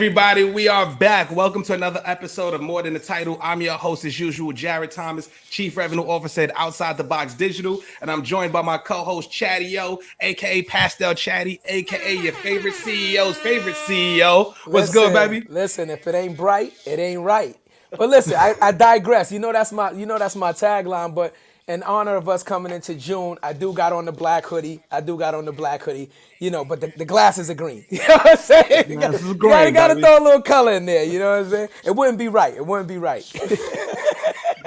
everybody, we are back. Welcome to another episode of More Than the Title. I'm your host, as usual, Jared Thomas, Chief Revenue Officer at Outside the Box Digital, and I'm joined by my co-host, Chatty O, aka Pastel Chatty, aka your favorite CEO's favorite CEO. What's good, baby? Listen, if it ain't bright, it ain't right. But listen, I digress. You know that's my tagline. But in honor of us coming into June, I do got on the black hoodie. You know, but the glasses are green. You know what I'm saying? You gotta throw a little color in there. You know what I'm saying? It wouldn't be right.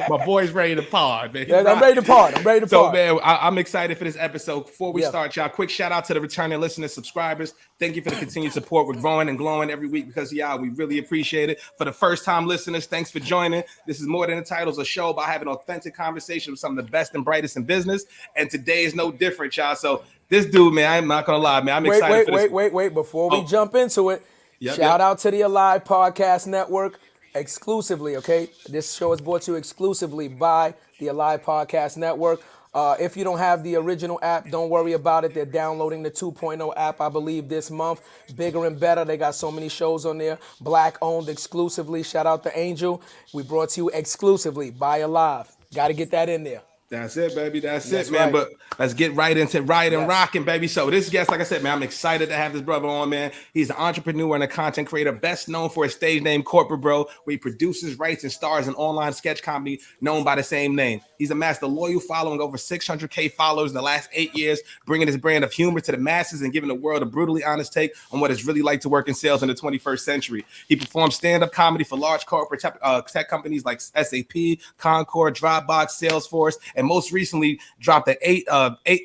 My boy's ready to pod, man. Yeah, I'm ready to pod. So, man, I'm excited for this episode. Before we start, y'all, quick shout out to the returning listeners, subscribers. Thank you for the continued support. We're growing and glowing every week because of y'all. We really appreciate it. For the first-time listeners, thanks for joining. This is More Than the Titles, a show about having authentic conversation with some of the best and brightest in business. And today is no different, y'all. So this dude, man, I'm not going to lie, man. I'm excited for this. Wait. Before we jump into it, shout out to the Alive Podcast Network. Exclusively, okay? This show is brought to you exclusively by the Alive Podcast Network. If you don't have the original app, don't worry about it. They're downloading the 2.0 app, I believe, this month. Bigger and better. They got so many shows on there. Black owned exclusively. Shout out to Angel. We brought to you exclusively by Alive. Got to get that in there. That's it, baby. That's it, man. Right. But let's get right into and rocking, baby. So this guest, like I said, man, I'm excited to have this brother on, man. He's an entrepreneur and a content creator, best known for his stage name, Corporate Bro, where he produces, writes, and stars in online sketch comedy known by the same name. He's amassed a loyal following, over 600K followers in the last 8 years, bringing his brand of humor to the masses and giving the world a brutally honest take on what it's really like to work in sales in the 21st century. He performs stand-up comedy for large corporate tech companies like SAP, Concord, Dropbox, Salesforce, and most recently dropped an eight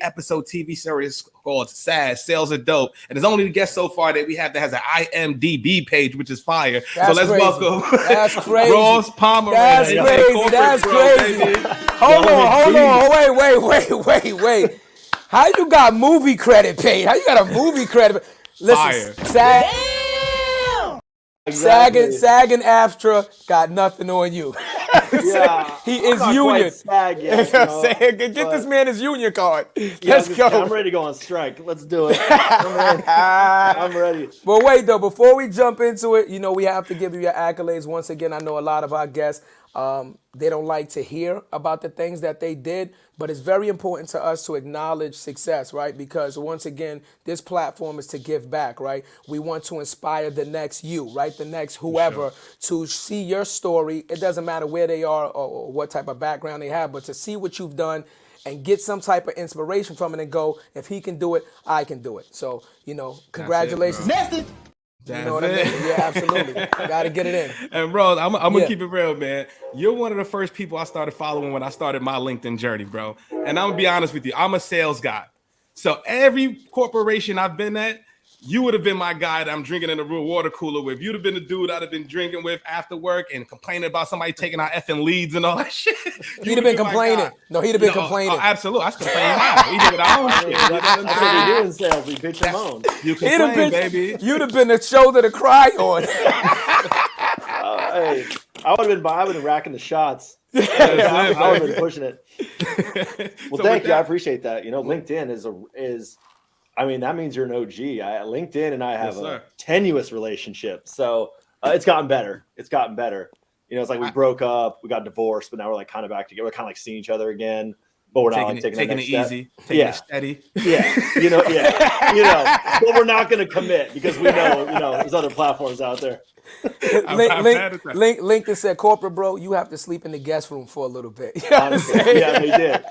episode TV series called SaaS, Sales Are Dope. And it's only the guest so far that we have that has an IMDb page, which is fire. So let's welcome Ross Pomerantz. That's crazy. Hold on. Wait. How you got movie credit paid? How you got a movie credit? Listen, SAG and AFTRA got nothing on you. Yeah, he is union. SAG yet, Get this man his union card. Let's go. I'm ready to go on strike. Let's do it. I'm ready. But wait, though, before we jump into it, you know, we have to give you your accolades. Once again, I know a lot of our guests, they don't like to hear about the things that they did, but it's very important to us to acknowledge success, right? Because once again, this platform is to give back, right? We want to inspire the next you, right? The next whoever to see your story. It doesn't matter where they are or what type of background they have, but to see what you've done and get some type of inspiration from it and go, if he can do it, I can do it. So, you know, congratulations. You know what I mean? Yeah, absolutely. Got to get it in. And bro, I'm gonna keep it real, man. You're one of the first people I started following when I started my LinkedIn journey, bro. And I'm gonna be honest with you, I'm a sales guy. So every corporation I've been at, you would have been my guy that I'm drinking in the real water cooler with. You'd have been the dude I'd have been drinking with after work and complaining about somebody taking our effing leads and all that shit. He'd have been complaining. No, he'd have been complaining. Absolutely. I was complaining now. We did our own shit. That's what we do in sales. We bitch and moan. You complain, baby. You'd have been the shoulder to cry on. Hey, I would have been racking the shots. I would have been pushing it. Well, thank you. I appreciate that. You know, LinkedIn is I mean, that means you're an OG. LinkedIn and I have a tenuous relationship. So it's gotten better. You know, it's like we broke up, we got divorced, but now we're like kind of back together. We're kind of like seeing each other again, but we're not taking it easy, taking it steady. Yeah. You know, but we're not going to commit because we know, there's other platforms out there. LinkedIn said, Corporate Bro, you have to sleep in the guest room for a little bit. You know yeah,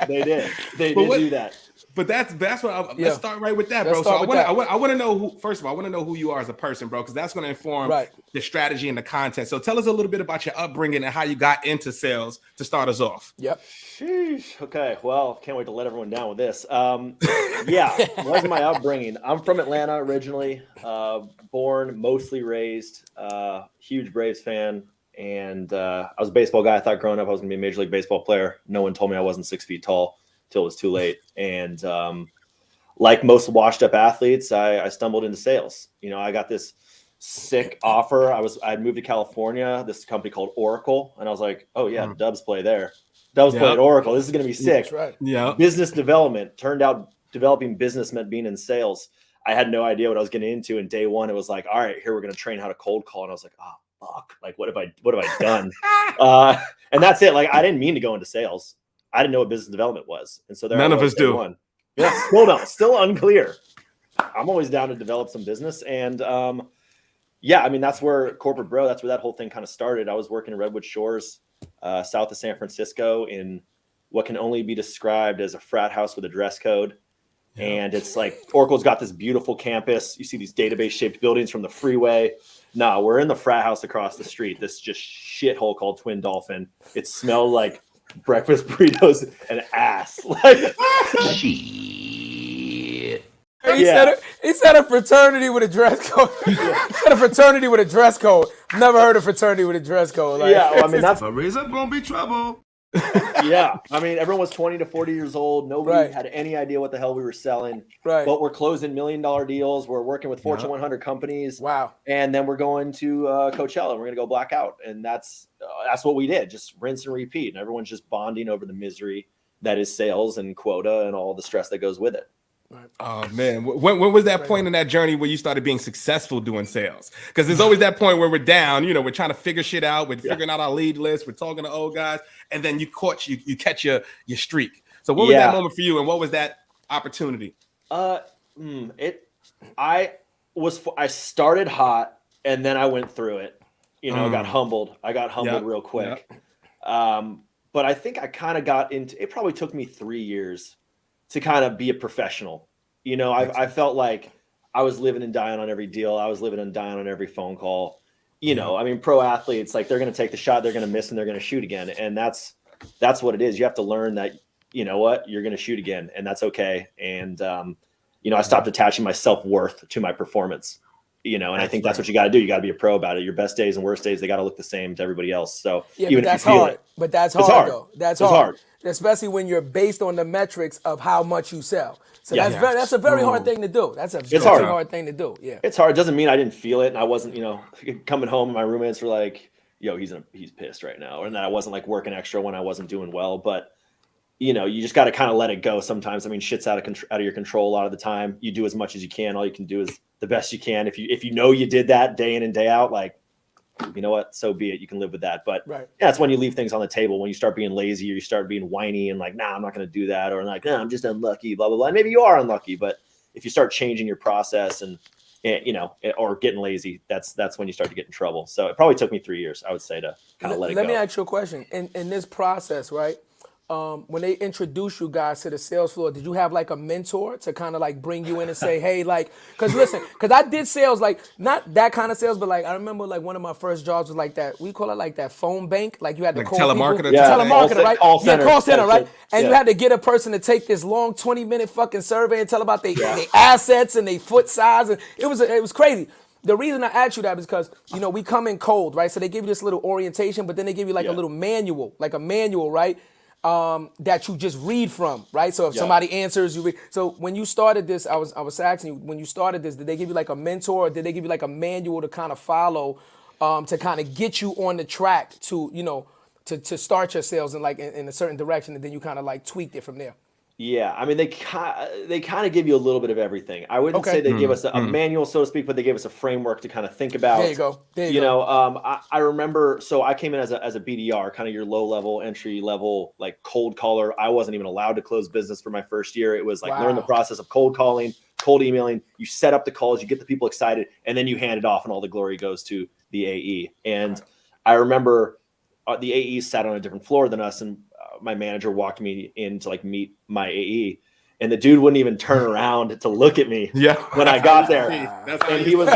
they did do that. But that's what let's start right with that, bro. So I want to know who, first of all, I want to know who you are as a person, bro, because that's going to inform the strategy and the content. So tell us a little bit about your upbringing and how you got into sales to start us off. Yep. Sheesh. Okay. Well, can't wait to let everyone down with this. What's my upbringing? I'm from Atlanta originally, born, mostly raised, huge Braves fan. And I was a baseball guy. I thought growing up I was going to be a Major League Baseball player. No one told me I wasn't 6 feet tall till it was too late. And like most washed up athletes, I stumbled into sales. You know, I got this sick offer. I'd moved to California, this company called Oracle. And I was like, oh yeah, the Dubs play there. Dubs play at Oracle. This is going to be sick. That's right. Yeah. Business development. Turned out developing business meant being in sales. I had no idea what I was getting into. And day one, it was like, all right, here we're going to train how to cold call. And I was like, oh, fuck, like, what have I done? And that's it. Like, I didn't mean to go into sales. I didn't know what business development was. And so there none of us do. One. Yeah, still unclear. I'm always down to develop some business. And yeah, I mean, that's where corporate bro, that's where that whole thing kind of started. I was working in Redwood Shores, south of San Francisco, in what can only be described as a frat house with a dress code. Yeah. And it's like, Oracle's got this beautiful campus. You see these database shaped buildings from the freeway. No, we're in the frat house across the street. This just shithole called Twin Dolphin. It smelled like breakfast burritos and ass. Like, shit. He said a fraternity with a dress code. He said a fraternity with a dress code. Never heard of fraternity with a dress code. Like, yeah, well, I mean, that's a raise up gonna be trouble. Yeah, I mean, everyone was 20 to 40 years old. Nobody had any idea what the hell we were selling. Right. But we're closing $1 million deals. We're working with Fortune 100 companies. Wow. And then we're going to Coachella. We're going to go black out. And that's what we did. Just rinse and repeat. And everyone's just bonding over the misery that is sales and quota and all the stress that goes with it. Right. Oh man, when was that point in that journey where you started being successful doing sales? Because there's always that point where we're down, we're trying to figure shit out, we're figuring out our lead list, we're talking to old guys, and then you catch your streak. So what was that moment for you, and what was that opportunity? I started hot, and then I went through it. I got humbled. Real quick. But I think I kind of got into it. Probably took me 3 years to kind of be a professional. I felt like I was living and dying on every deal. I was living and dying on every phone call. I mean, pro athletes, like, they're going to take the shot, they're going to miss, and they're going to shoot again. And that's what it is. You have to learn that, you're going to shoot again, and that's okay. And, I stopped attaching my self-worth to my performance, and I think that's what you got to do. You got to be a pro about it. Your best days and worst days, they got to look the same to everybody else. So even that's hard. But that's hard, though. That's hard. Especially when you're based on the metrics of how much you sell. So that's a very hard thing to do. That's a very hard thing to do. Yeah. It's hard. It doesn't mean I didn't feel it. And I wasn't, coming home and my roommates were like, yo, he's pissed right now. And that I wasn't like working extra when I wasn't doing well. But, you just got to kind of let it go sometimes. I mean, shit's out of your control a lot of the time. You do as much as you can. All you can do is the best you can. If you did that day in and day out, like, you know what, so be it. You can live with that. But that's when you leave things on the table, when you start being lazy or you start being whiny and like, nah, I'm not going to do that. Or like, nah, I'm just unlucky, blah, blah, blah. And maybe you are unlucky, but if you start changing your process and or getting lazy, that's when you start to get in trouble. So it probably took me 3 years, I would say, to kind of let it go. Let me ask you a question. In this process, right? When they introduce you guys to the sales floor, did you have like a mentor to kind of like bring you in and say, hey, like, because I did sales, like not that kind of sales, but like I remember like one of my first jobs was like that, we call it like that phone bank, like you had to like call telemarketer, telemarketer, right? Call center, right? And you had to get a person to take this long 20-minute fucking survey and tell about their assets and their foot size, and it was crazy. The reason I asked you that is because, we come in cold, right? So they give you this little orientation, but then they give you like a little manual, right? That you just read from, right? So if somebody answers, you read. So when you started this, I was asking you, when you started this, did they give you like a mentor, or did they give you like a manual to kind of follow, to kind of get you on the track to, to start your sales in like in a certain direction, and then you kind of like tweaked it from there? Yeah, I mean, they kind of give you a little bit of everything. I wouldn't say they gave us a manual, so to speak, but they gave us a framework to kind of think about. There you go. I remember, so I came in as a BDR, kind of your low level, entry level, like cold caller. I wasn't even allowed to close business for my first year. It was like learn the process of cold calling, cold emailing. You set up the calls, you get the people excited, and then you hand it off, and all the glory goes to the AE. And I remember the AE sat on a different floor than us, and my manager walked me in to like meet my AE, and the dude wouldn't even turn around to look at me when I got there. And he was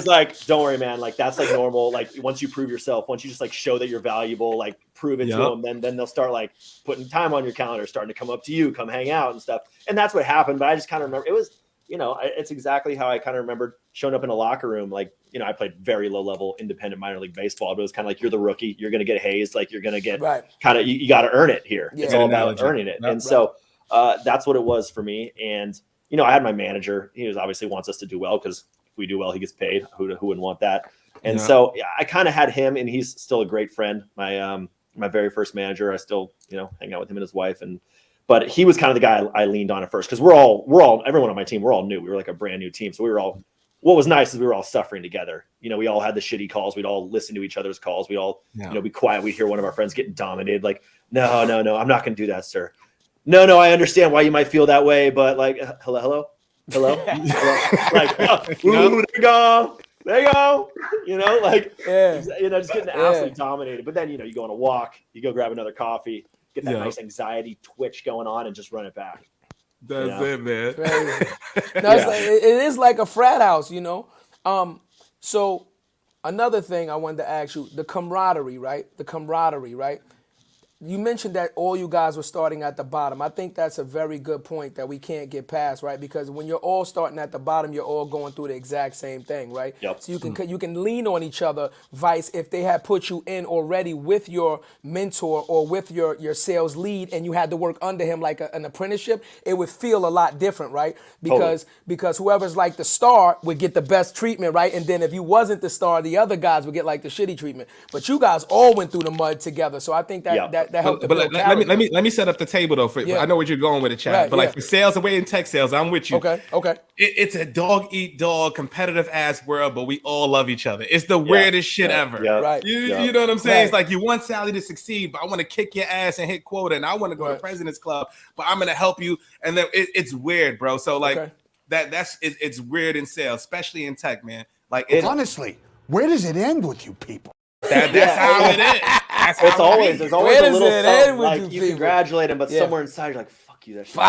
like, don't worry, man. Like, that's like normal. Like, once you prove yourself, once you just like show that you're valuable, like prove it to them, then they'll start like putting time on your calendar, starting to come up to you, come hang out and stuff. And that's what happened. But I just kind of remember it was, it's exactly how I kind of remembered showing up in a locker room. Like, I played very low level independent minor league baseball, but it was kind of like, you're the rookie, you're going to get hazed. Like, you're going to get kind of, you got to earn it here. Yeah. It's all about earning it. And so that's what it was for me. And, I had my manager, he was obviously wants us to do well, because if we do well, he gets paid. Who wouldn't want that? And so I kind of had him, and he's still a great friend. My very first manager, I still, hang out with him and his wife. But he was kind of the guy I leaned on at first because everyone on my team, we're all new. We were like a brand new team. So we were all, what was nice is we were all suffering together. You know, we all had the shitty calls. We'd all listen to each other's calls. We'd all, be quiet. We'd hear one of our friends getting dominated. Like, no, I'm not going to do that, sir. No, I understand why you might feel that way, but like, hello. Like, ooh, there you go. You know, like, just getting absolutely dominated. But then, you go on a walk, you go grab another coffee, get that nice anxiety twitch going on and just run it back. That's it, man. It is like a frat house, So another thing I wanted to ask you, the camaraderie, right? You mentioned that all you guys were starting at the bottom. I think that's a very good point that we can't get past, right? Because when you're all starting at the bottom, you're all going through the exact same thing, right? Yep. So you can lean on each other, vice if they had put you in already with your mentor or with your sales lead and you had to work under him like an apprenticeship, it would feel a lot different, right? Because whoever's like the star would get the best treatment, right? And then if you wasn't the star, the other guys would get like the shitty treatment. But you guys all went through the mud together. So I think that helped. But let me set up the table though. I know where you're going with it, Chad. But like for sales away in tech sales, I'm with you. Okay. It's a dog eat dog competitive ass world, but we all love each other. It's the weirdest shit ever. Yeah. Right. You know what I'm saying? It's like you want Sally to succeed, but I want to kick your ass and hit quota, and I want to go to President's Club, but I'm gonna help you. And then it's weird, bro. So like it's weird in sales, especially in tech, man. Like honestly, where does it end with you people? That's how it is. There's always a little something, like you congratulate him, but somewhere inside you're like, fuck you, that's you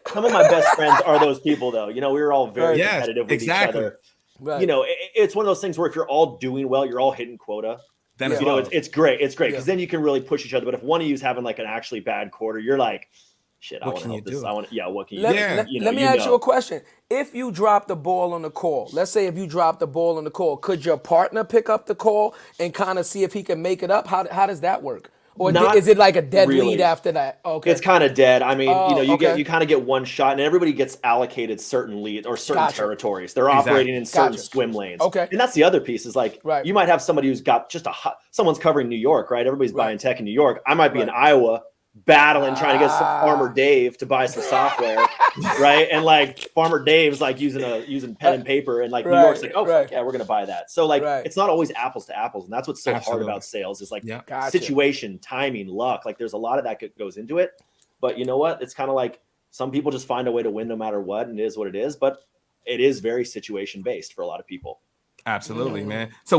some of my best friends are those people though. We were all very competitive with each other. Right. It's one of those things where if you're all doing well, you're all hitting quota. Then it's great. It's great because then you can really push each other. But if one of you is having like an actually bad quarter, you're like, shit, I want to help this. What can you do? Let me ask you a question. If you drop the ball on the call, let's say if you drop the ball on the call, could your partner pick up the call and kind of see if he can make it up? How does that work? Or is it like a dead lead after that? Okay. It's kind of dead. I mean, you kind of get one shot and everybody gets allocated certain leads or certain territories. They're operating in certain swim lanes. Okay. And that's the other piece is like, you might have somebody who's got just someone's covering New York, right? Everybody's buying tech in New York. I might be in Iowa battling, trying to get some Farmer Dave to buy some software, right? And like Farmer Dave's like using pen and paper, and like New York's like, fuck yeah, we're gonna buy that. So like, it's not always apples to apples, and that's what's so hard about sales is like situation, timing, luck. Like there's a lot of that goes into it. But you know what? It's kind of like some people just find a way to win no matter what, and it is what it is. But it is very situation based for a lot of people. Absolutely, man. So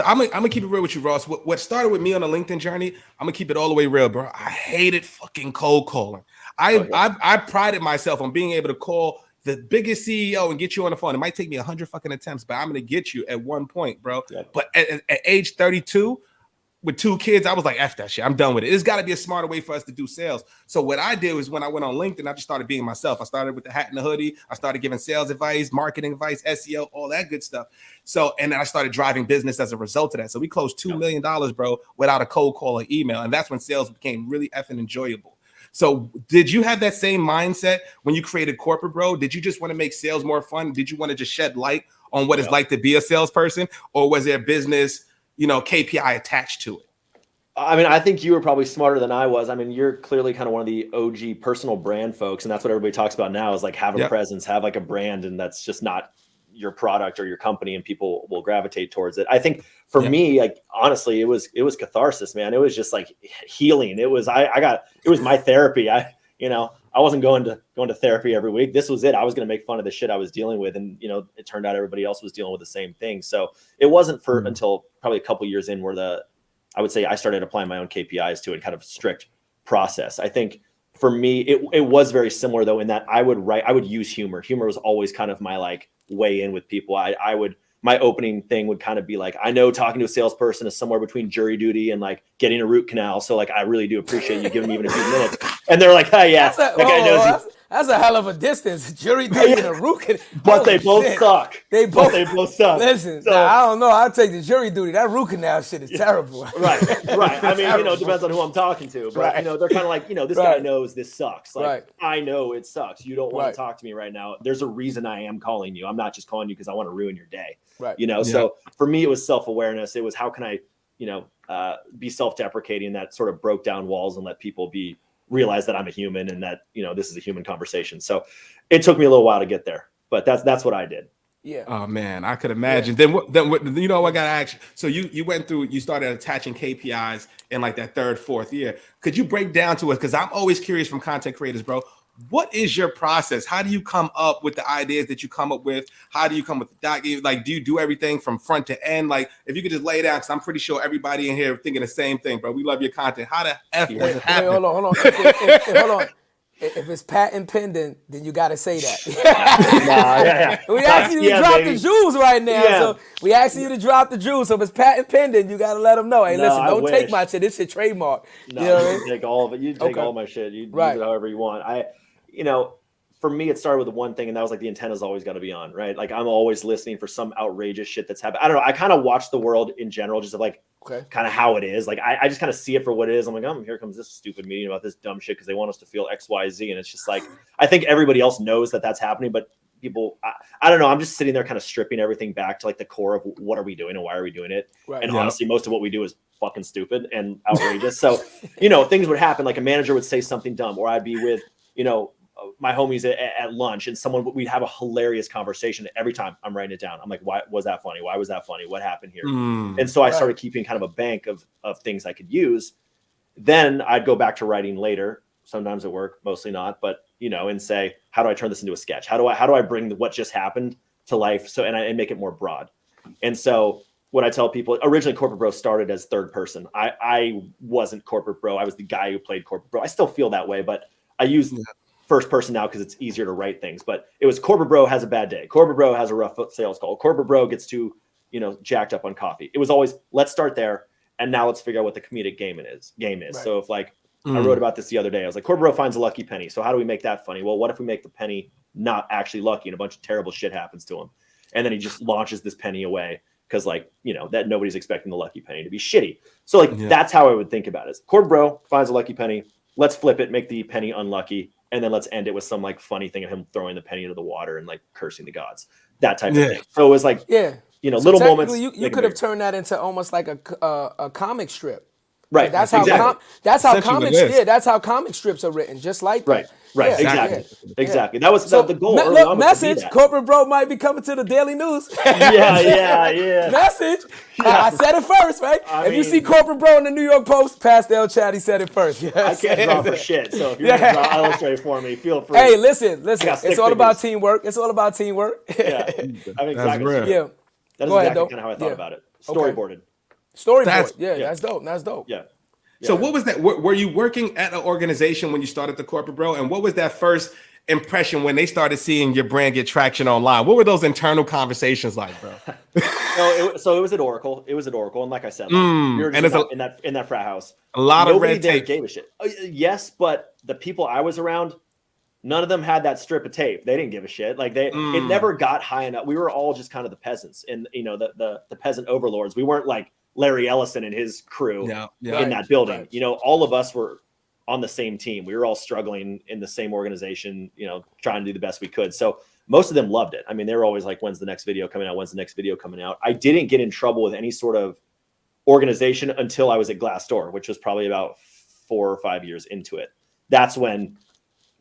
I'm gonna keep it real with you, Ross. What started with me on the LinkedIn journey, I'm gonna keep it all the way real, bro. I hated fucking cold calling. I prided myself on being able to call the biggest CEO and get you on the phone. It might take me 100 fucking attempts, but I'm gonna get you at one point, bro. Yeah. But at age 32, with 2 kids, I was like, F that shit. I'm done with it. There's got to be a smarter way for us to do sales. So what I did was when I went on LinkedIn, I just started being myself. I started with the hat and the hoodie. I started giving sales advice, marketing advice, SEO, all that good stuff. So, and then I started driving business as a result of that. So we closed $2 million, bro, without a cold call or email. And that's when sales became really effing enjoyable. So did you have that same mindset when you created corporate, bro? Did you just want to make sales more fun? Did you want to just shed light on what it's like to be a salesperson? Or was there business KPI attached to it? I mean, I think you were probably smarter than I was. I mean, you're clearly kind of one of the OG personal brand folks. And that's what everybody talks about now is like have a presence, have like a brand. And that's just not your product or your company and people will gravitate towards it. I think for me, like, honestly, it was catharsis, man. It was just like healing. It was, it was my therapy. I wasn't going to therapy every week. This was it. I was going to make fun of the shit I was dealing with. And, it turned out everybody else was dealing with the same thing. So it wasn't until probably a couple years in where I would say I started applying my own KPIs to it, kind of strict process. I think for me, it was very similar though, in that I would use humor. Humor was always kind of my like way in with people. My opening thing would kind of be like, I know talking to a salesperson is somewhere between jury duty and like getting a root canal. So like, I really do appreciate you giving me even a few minutes. And they're like, oh yeah, that guy knows you. That's a hell of a distance. Jury duty and a root canal. But they both suck. They both suck. Listen, I don't know. I'll take the jury duty. That root canal shit is terrible. Right. I mean, it depends on who I'm talking to. But, they're kind of like, this guy knows this sucks. Like, I know it sucks. You don't want to talk to me right now. There's a reason I am calling you. I'm not just calling you because I want to ruin your day. Right. So for me, it was self-awareness. It was how can I be self-deprecating, that sort of broke down walls and let people realize that I'm a human and that, this is a human conversation. So it took me a little while to get there, but that's what I did. Yeah. Oh man, I could imagine. Then what? I got to ask you. So you started attaching KPIs in like that 3rd, 4th year. Could you break down to us? Because I'm always curious from content creators, bro. What is your process? How do you come up with the ideas that you come up with? How do you come with the doc? Like, do you do everything from front to end? Like, if you could just lay it out, because I'm pretty sure everybody in here thinking the same thing, bro. We love your content. How the F does it happen? Hold on. Hold on. If it's patent pending, then you got to say that. We asking you to drop the jewels right now. Yeah. So we asking you to drop the jewels. So if it's patent pending, you got to let them know. Hey, listen, don't take my shit. This shit trademark. No, you know what I you mean? take all of it. You take all my shit. You use it however you want. For me, it started with the one thing, and that was like the antenna's always got to be on, right? Like I'm always listening for some outrageous shit that's happening. I don't know. I kind of watch the world in general, just of like kind of how it is. Like I just kind of see it for what it is. I'm like, here comes this stupid meeting about this dumb shit because they want us to feel X, Y, Z, and it's just like I think everybody else knows that that's happening, but people, I don't know. I'm just sitting there kind of stripping everything back to like the core of what are we doing and why are we doing it? Right. And honestly, most of what we do is fucking stupid and outrageous. So things would happen. Like a manager would say something dumb, or I'd be with my homies at lunch, and we'd have a hilarious conversation. Every time I'm writing it down, I'm like, why was that funny? Why was that funny? What happened here? And so I started keeping kind of a bank of things I could use. Then I'd go back to writing later, sometimes at work, mostly not, but and say, how do I turn this into a sketch? How do I bring what just happened to life? So, and make it more broad. And so what I tell people, originally Corporate Bro started as 3rd person. I wasn't Corporate Bro. I was the guy who played Corporate Bro. I still feel that way, but I use 1st person now because it's easier to write things. But it was Corporate Bro has a bad day. Corporate Bro has a rough sales call. Corporate Bro gets too, jacked up on coffee. It was always, let's start there, and now let's figure out what the comedic game is. Right. So if I wrote about this the other day, I was like, Corporate Bro finds a lucky penny. So how do we make that funny? Well, what if we make the penny not actually lucky and a bunch of terrible shit happens to him, and then he just launches this penny away because that nobody's expecting the lucky penny to be shitty. So that's how I would think about it. Corporate Bro finds a lucky penny. Let's flip it, make the penny unlucky. And then let's end it with some funny thing of him throwing the penny into the water and cursing the gods, that type of thing. So it was little moments. You could have turned that into almost like a comic strip. Right. That's how comics. Yeah, that's how comic strips are written, just like that. Right. Yeah, exactly. That was the goal. Look, message. Corporate Bro might be coming to the Daily News. Yeah. Message. I said it first, right? If you see Corporate Bro in the New York Post, Pastel Chat, he said it first. I can't draw for shit. So if you're gonna draw illustrate for me, feel free. Hey, listen. It's all about teamwork. Yeah, exactly. Real. Yeah. That is exactly kind of how I thought about it. Storyboarded. Storyboard. That's dope. That's dope. Yeah. So what was that? Were you working at an organization when you started the Corporate Bro? And what was that first impression when they started seeing your brand get traction online? What were those internal conversations like, bro? So it was at Oracle. And like I said, we were just in that frat house. A lot of red tape. Gave a shit. Yes, but the people I was around, none of them had that strip of tape. They didn't give a shit. It never got high enough. We were all just kind of the peasants and the peasant overlords. We weren't like Larry Ellison and his crew in that building. Right. All of us were on the same team. We were all struggling in the same organization, trying to do the best we could. So most of them loved it. I mean, they were always like, when's the next video coming out? When's the next video coming out? I didn't get in trouble with any sort of organization until I was at Glassdoor, which was probably about 4 or 5 years into it. That's when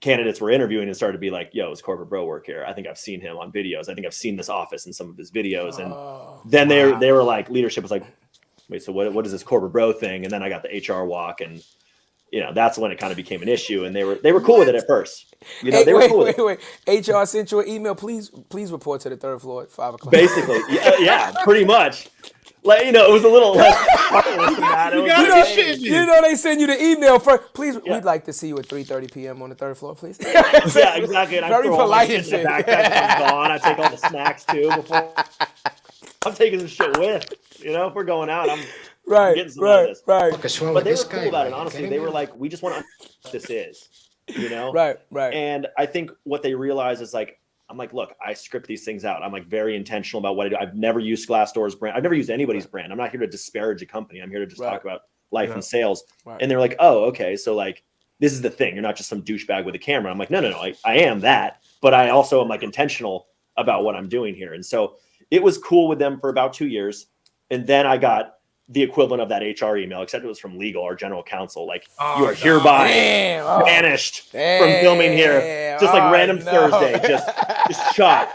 candidates were interviewing and started to be like, yo, is Corporate Bro work here? I think I've seen him on videos. I think I've seen this office in some of his videos. And then they were like, leadership was like, wait, so what is this Corporate Bro thing? And then I got the HR walk, and that's when it kind of became an issue. And they were cool with it at first. They were cool with it. HR sent you an email. Please report to the 3rd floor at 5 o'clock. Basically, yeah, pretty much. It was a little less than that. They send you the email first. Please, we'd like to see you at 3:30 p.m. on the 3rd floor, please. Yeah, exactly. And very polite and shit. Backpack I'm gone. I take all the snacks too before. I'm taking some shit with. If we're going out, I'm getting some of this. Right. But they were cool about it. Honestly, they were like, we just want to understand what this is. Right. And I think what they realize is I'm like, look, I script these things out. I'm very intentional about what I do. I've never used Glassdoor's brand. I've never used anybody's brand. I'm not here to disparage a company. I'm here to just talk about life and sales. Right. And they're like, oh, okay. So this is the thing. You're not just some douchebag with a camera. I'm like, no. I am that, but I also am intentional about what I'm doing here. And so it was cool with them for about 2 years. And then I got the equivalent of that HR email, except it was from legal or general counsel. Like, you are hereby banished from filming here. Just like random Thursday, just shot.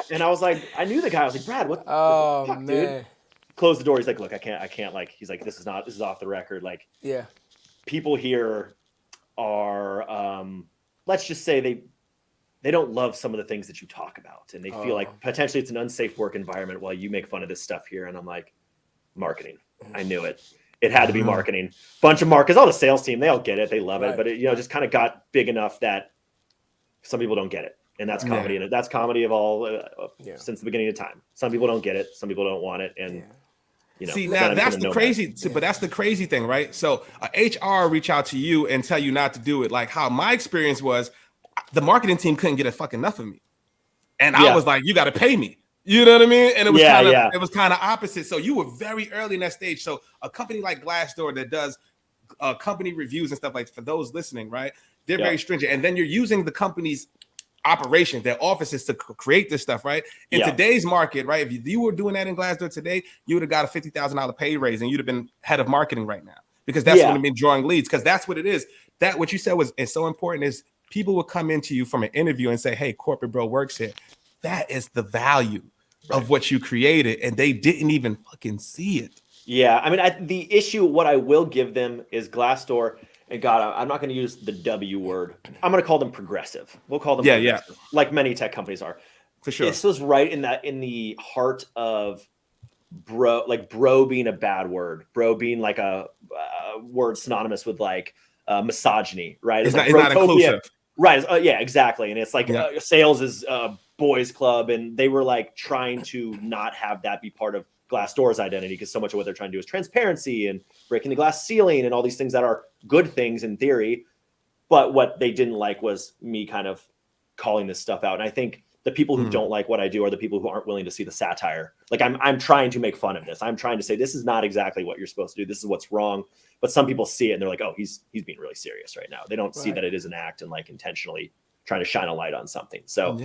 And I was like, I knew the guy. I was like, Brad, what the fuck, dude? Close the door. He's like, look, I can't like, he's like, this is off the record. Like, people here are, let's just say they don't love some of the things that you talk about. And they feel like potentially it's an unsafe work environment while you make fun of this stuff here. And I'm like, marketing. I knew it. It had to be marketing. Bunch of marketers, all the sales team, they all get it. They love it. But it, just kind of got big enough that some people don't get it. And that's comedy. And that's comedy of all since the beginning of time. Some people don't get it. Some people don't want it. And see, now that's the crazy, but that's the crazy thing, right? So HR reach out to you and tell you not to do it. Like how my experience was, the marketing team couldn't get a fuck enough of me. And I was like, you got to pay me. You know what I mean? And it was kind of opposite. So you were very early in that stage. So a company like Glassdoor that does company reviews and stuff, like for those listening, right? They're very stringent. And then you're using the company's operations, their offices to create this stuff, right? In today's market, right? If you were doing that in Glassdoor today, you would have got a $50,000 pay raise and you'd have been head of marketing right now, because that's what been drawing leads. Because that's what it is. That what you said is so important is people will come into you from an interview and say, hey, corporate bro works here. That is the value of what you created, and they didn't even fucking see it. Yeah, I mean, the issue, what I will give them is Glassdoor, and God, I'm not going to use the W word. I'm going to call them progressive. We'll call them progressive, like many tech companies are. For sure. This was right in the heart of bro being a bad word, bro being like a word synonymous with like misogyny, right? It's not inclusive. Right. Yeah, exactly. And it's like sales is boys club, and they were like trying to not have that be part of Glassdoor's identity, because so much of what they're trying to do is transparency and breaking the glass ceiling and all these things that are good things in theory. But what they didn't like was me kind of calling this stuff out. And I think the people who don't like what I do are the people who aren't willing to see the satire. Like I'm trying to make fun of this. I'm trying to say, this is not exactly what you're supposed to do. This is what's wrong. But some people see it and they're like, oh, he's being really serious right now. They don't see that it is an act and like intentionally trying to shine a light on something. So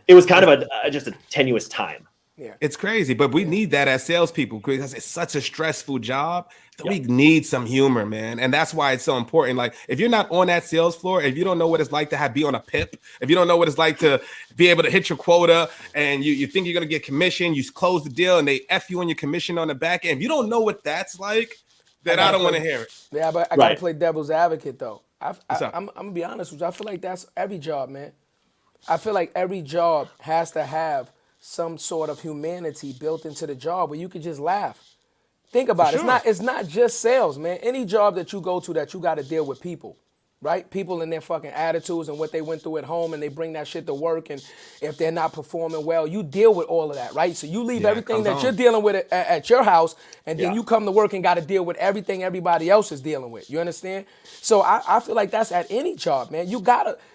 it was kind of just a tenuous time. Yeah, it's crazy, but we need that as salespeople because it's such a stressful job that we need some humor, man. And that's why it's so important. Like, if you're not on that sales floor, if you don't know what it's like to be on a PIP, if you don't know what it's like to be able to hit your quota, and you think you're going to get commission, you close the deal and they F you on your commission on the back end. If you don't know what that's like, then I don't want to hear it. Yeah, but I got to play devil's advocate, though. I'm going to be honest with you. I feel like that's every job, man. I feel like every job has to have some sort of humanity built into the job where you can just laugh. Think about it. It's not just sales, man. Any job that you go to that you got to deal with people, right? People and their fucking attitudes and what they went through at home, and they bring that shit to work. And if they're not performing well, you deal with all of that, right? So you leave everything that you're dealing with at your house, and then you come to work and got to deal with everything everybody else is dealing with. You understand? So I feel like that's at any job, man.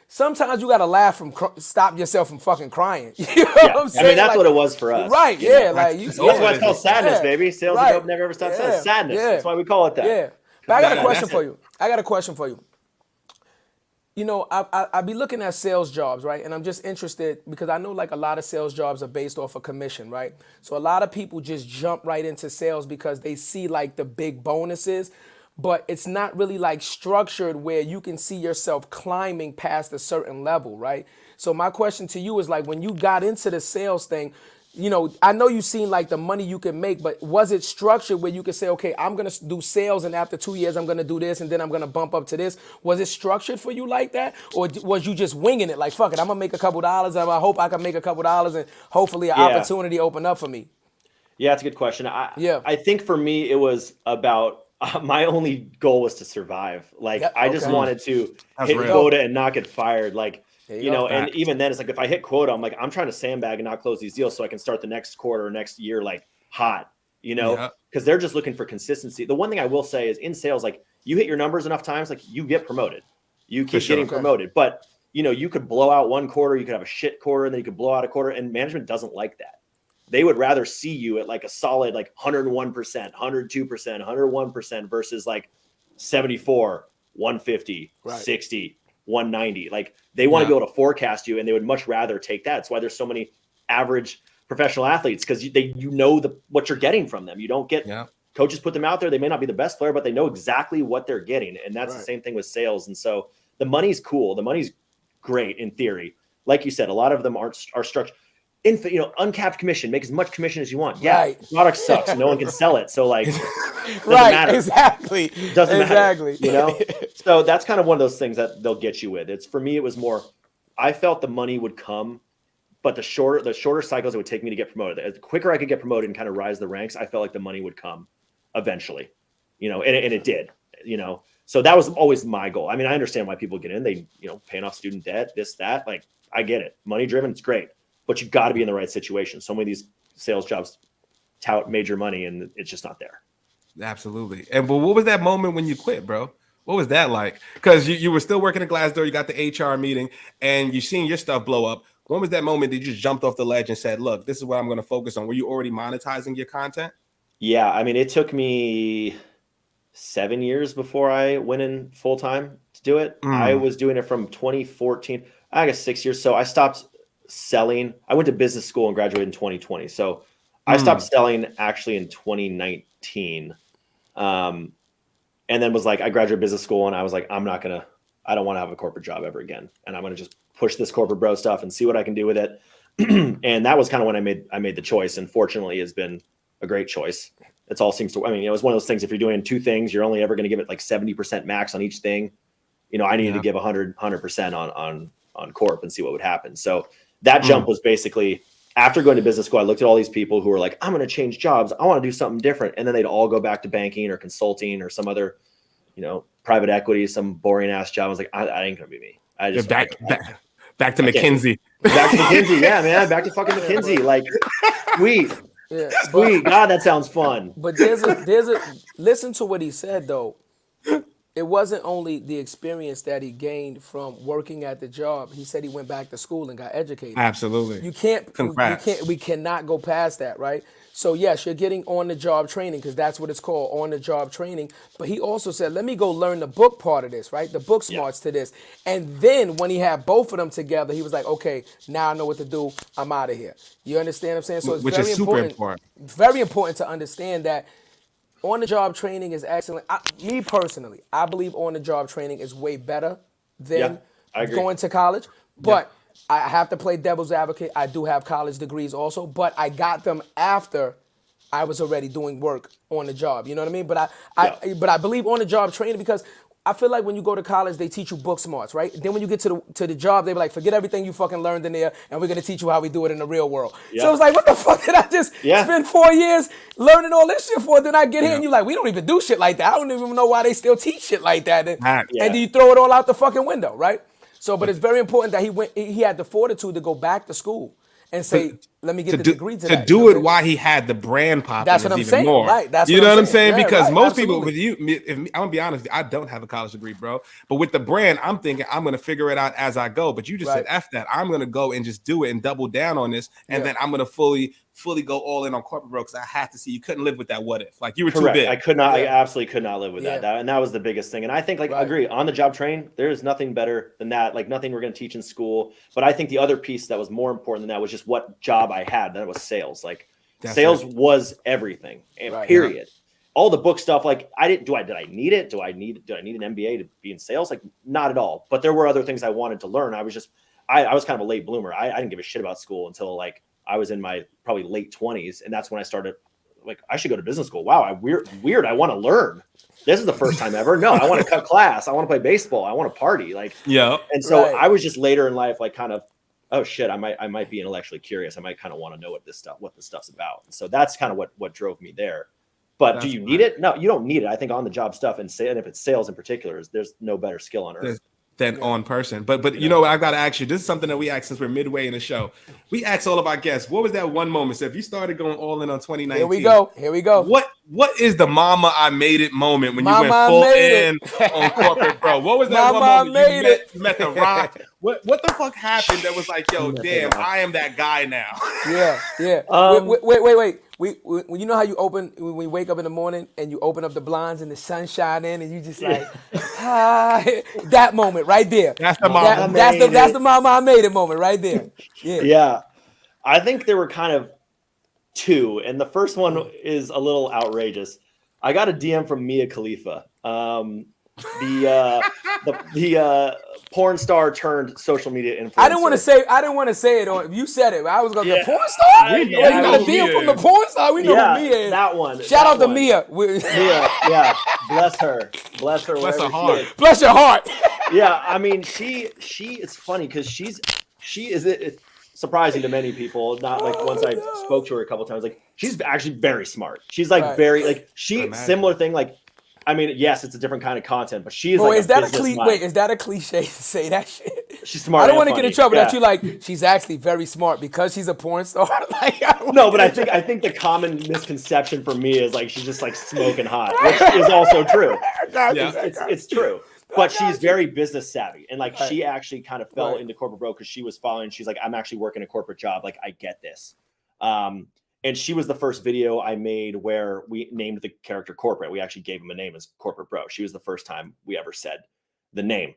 Sometimes you gotta laugh stop yourself from fucking crying. You know what I'm saying? I mean, that's what it was for us. Right, that's why it's called sadness, baby. Sales never ever stops saying sadness. That's why we call it that. Yeah. But I got a question for you. You know, I be looking at sales jobs, right? And I'm just interested because I know like a lot of sales jobs are based off of commission, right? So a lot of people just jump right into sales because they see like the big bonuses, but it's not really like structured where you can see yourself climbing past a certain level, right? So my question to you is like, when you got into the sales thing, you know, I know you've seen like the money you can make, but was it structured where you could say, okay, I'm going to do sales and after 2 years, I'm going to do this and then I'm going to bump up to this? Was it structured for you like that? Or was you just winging it? Like, fuck it, I'm going to make a couple dollars and I hope I can make a couple dollars and hopefully an opportunity open up for me. Yeah, that's a good question. I think for me, it was about, my only goal was to survive. Like I just wanted to hit quota and not get fired. Like, you know, and even then it's like, if I hit quota, I'm like, I'm trying to sandbag and not close these deals so I can start the next quarter or next year, like hot, you know, because they're just looking for consistency. The one thing I will say is in sales, like you hit your numbers enough times, like you get promoted, you keep getting promoted, but you know, you could blow out one quarter, you could have a shit quarter, and then you could blow out a quarter, and management doesn't like that. They would rather see you at like a solid, like 101%, 102%, 101% versus like 74, 150, 60, 190. Like they want to be able to forecast you, and they would much rather take that. That's why there's so many average professional athletes, because you know what you're getting from them. You don't get coaches put them out there. They may not be the best player, but they know exactly what they're getting. And that's the same thing with sales. And so the money's cool. The money's great in theory. Like you saare a lot of them are structured. Uncapped commission, make as much commission as you want. Yeah, the product sucks. No one can sell it. So like, doesn't matter. Exactly. Doesn't matter. So that's kind of one of those things that they'll get you with. For me, it was more, I felt the money would come, but the shorter cycles it would take me to get promoted. The quicker I could get promoted and kind of rise the ranks, I felt like the money would come eventually, and it did, So that was always my goal. I mean, I understand why people get in, they, paying off student debt, this, that, like, I get it. Money driven, it's great, but you got to be in the right situation. So many of these sales jobs tout major money and it's just not there. Absolutely. But what was that moment when you quit, bro? What was that like? Because you were still working at Glassdoor, you got the HR meeting, and you seen your stuff blow up. When was that moment that you just jumped off the ledge and said, look, this is what I'm going to focus on? Were you already monetizing your content? Yeah. I mean, it took me 7 years before I went in full time to do it. I was doing it from 2014, I guess 6 years. So I stopped selling. I went to business school and graduated in 2020. So I stopped selling actually in 2019. And then was like, I graduated business school and I was like, I don't want to have a corporate job ever again. And I'm going to just push this corporate bro stuff and see what I can do with it. And that was kind of when I made the choice. And fortunately has been a great choice. It all seems to, it was one of those things. If you're doing two things, you're only ever going to give it like 70% max on each thing. I needed to give 100% on corp and see what would happen. So that jump was basically after going to business school, I looked at all these people who were like, I'm going to change jobs. I want to do something different. And then they'd all go back to banking or consulting or some other, private equity, some boring ass job. I was like, I ain't going to be me. I just back to McKinsey. Back to McKinsey. Yeah, man. Back to fucking McKinsey. Like, sweet. Yeah, sweet. God, that sounds fun. But listen to what he said though. It wasn't only the experience that he gained from working at the job. He said he went back to school and got educated. Absolutely. We cannot go past that, right? So yes, you're getting on the job training because that's what it's called, on the job training. But he also said, let me go learn the book part of this, right? The book smarts to this. And then when he had both of them together, he was like, okay, now I know what to do. I'm out of here. You understand what I'm saying? So it's very important. Very important to understand that on-the-job training is excellent. Me personally, I believe on-the-job training is way better than going to college. But I have to play devil's advocate. I do have college degrees also, but I got them after I was already doing work on the job. You know what I mean? But I believe on-the-job training because I feel like when you go to college, they teach you book smarts, right? Then when you get to the job, they be like, forget everything you fucking learned in there, and we're going to teach you how we do it in the real world. So it's like, what the fuck did I just spend 4 years learning all this shit for? Then I get here and you're like, we don't even do shit like that. I don't even know why they still teach shit like that. And then you throw it all out the fucking window, right? So, but it's very important that he had the fortitude to go back to school and say, let me get the degree to that. Do it while he had the brand popping. That's what I'm saying. More. Right. That's you know what I'm saying? Yeah, because most absolutely. people with you, I'm gonna be honest, I don't have a college degree, bro. But with the brand, I'm thinking I'm gonna figure it out as I go. But you just said F that. I'm gonna go and just do it and double down on this, and then I'm gonna fully go all in on corporate, bro. Because I have to see you couldn't live with that what if. Like you were too big. I could not. I absolutely could not live with that. And that was the biggest thing. And I think, I agree, on the job train, there is nothing better than that. Like nothing we're gonna teach in school. But I think the other piece that was more important than that was just what job I had. That was sales. Like sales was everything. And period. All the book stuff, like did I need it? Do I need an MBA to be in sales? Like not at all. But there were other things I wanted to learn. I was kind of a late bloomer. I didn't give a shit about school until like I was in my probably late 20s. And that's when I started like, I should go to business school. Wow. Weird. I want to learn. This is the first time ever. No, I want to cut class. I want to play baseball. I want to party. Like, and so I was just later in life, like kind of, oh shit, I might be intellectually curious. I might kind of want to know what this stuff's about. And so that's kind of what drove me there. But do you need it? No, you don't need it. I think on the job stuff and if it's sales in particular, there's no better skill on earth than on person. But you know what, I've got to ask you, this is something that we ask since we're midway in the show. We ask all of our guests, what was that one moment? So if you started going all in on 2019. Here we go. What is the mama I made it moment when you went full in on corporate, bro? What was that one moment you met the rock? What the fuck happened that was like, yo, damn, I am that guy now? Wait. You know how when you wake up in the morning and you open up the blinds and the sun shine in and you just like, that moment right there. That's the mama. That's the mama I made it moment right there. Yeah. I think there were kind of two, and the first one is a little outrageous. I got a DM from Mia Khalifa. The porn star turned social media influencer. I didn't want to say it on. You said it. I was going to the porn star. We You got a DM from the porn star. We know who Mia is. That one. Shout out to Mia. Mia, yeah. Bless her. Bless her heart. Bless your heart. Yeah, I mean, she. It's funny because she is it's surprising to many people. Not like once I spoke to her a couple times. Like she's actually very smart. She's like very like similar thing like. I mean, yes, it's a different kind of content, but she is like is that a cliche to say that shit? She's smart. I don't want to get in trouble that you like. She's actually very smart because she's a porn star. Like, no, but I think the common misconception for me is like she's just like smoking hot, which is also true. It's true. But she's very business savvy, and like she actually kind of fell into corporate bro because she was following. She's like, I'm actually working a corporate job. Like I get this. And she was the first video I made where we named the character Corporate. We actually gave him a name as Corporate Bro. She was the first time we ever said the name.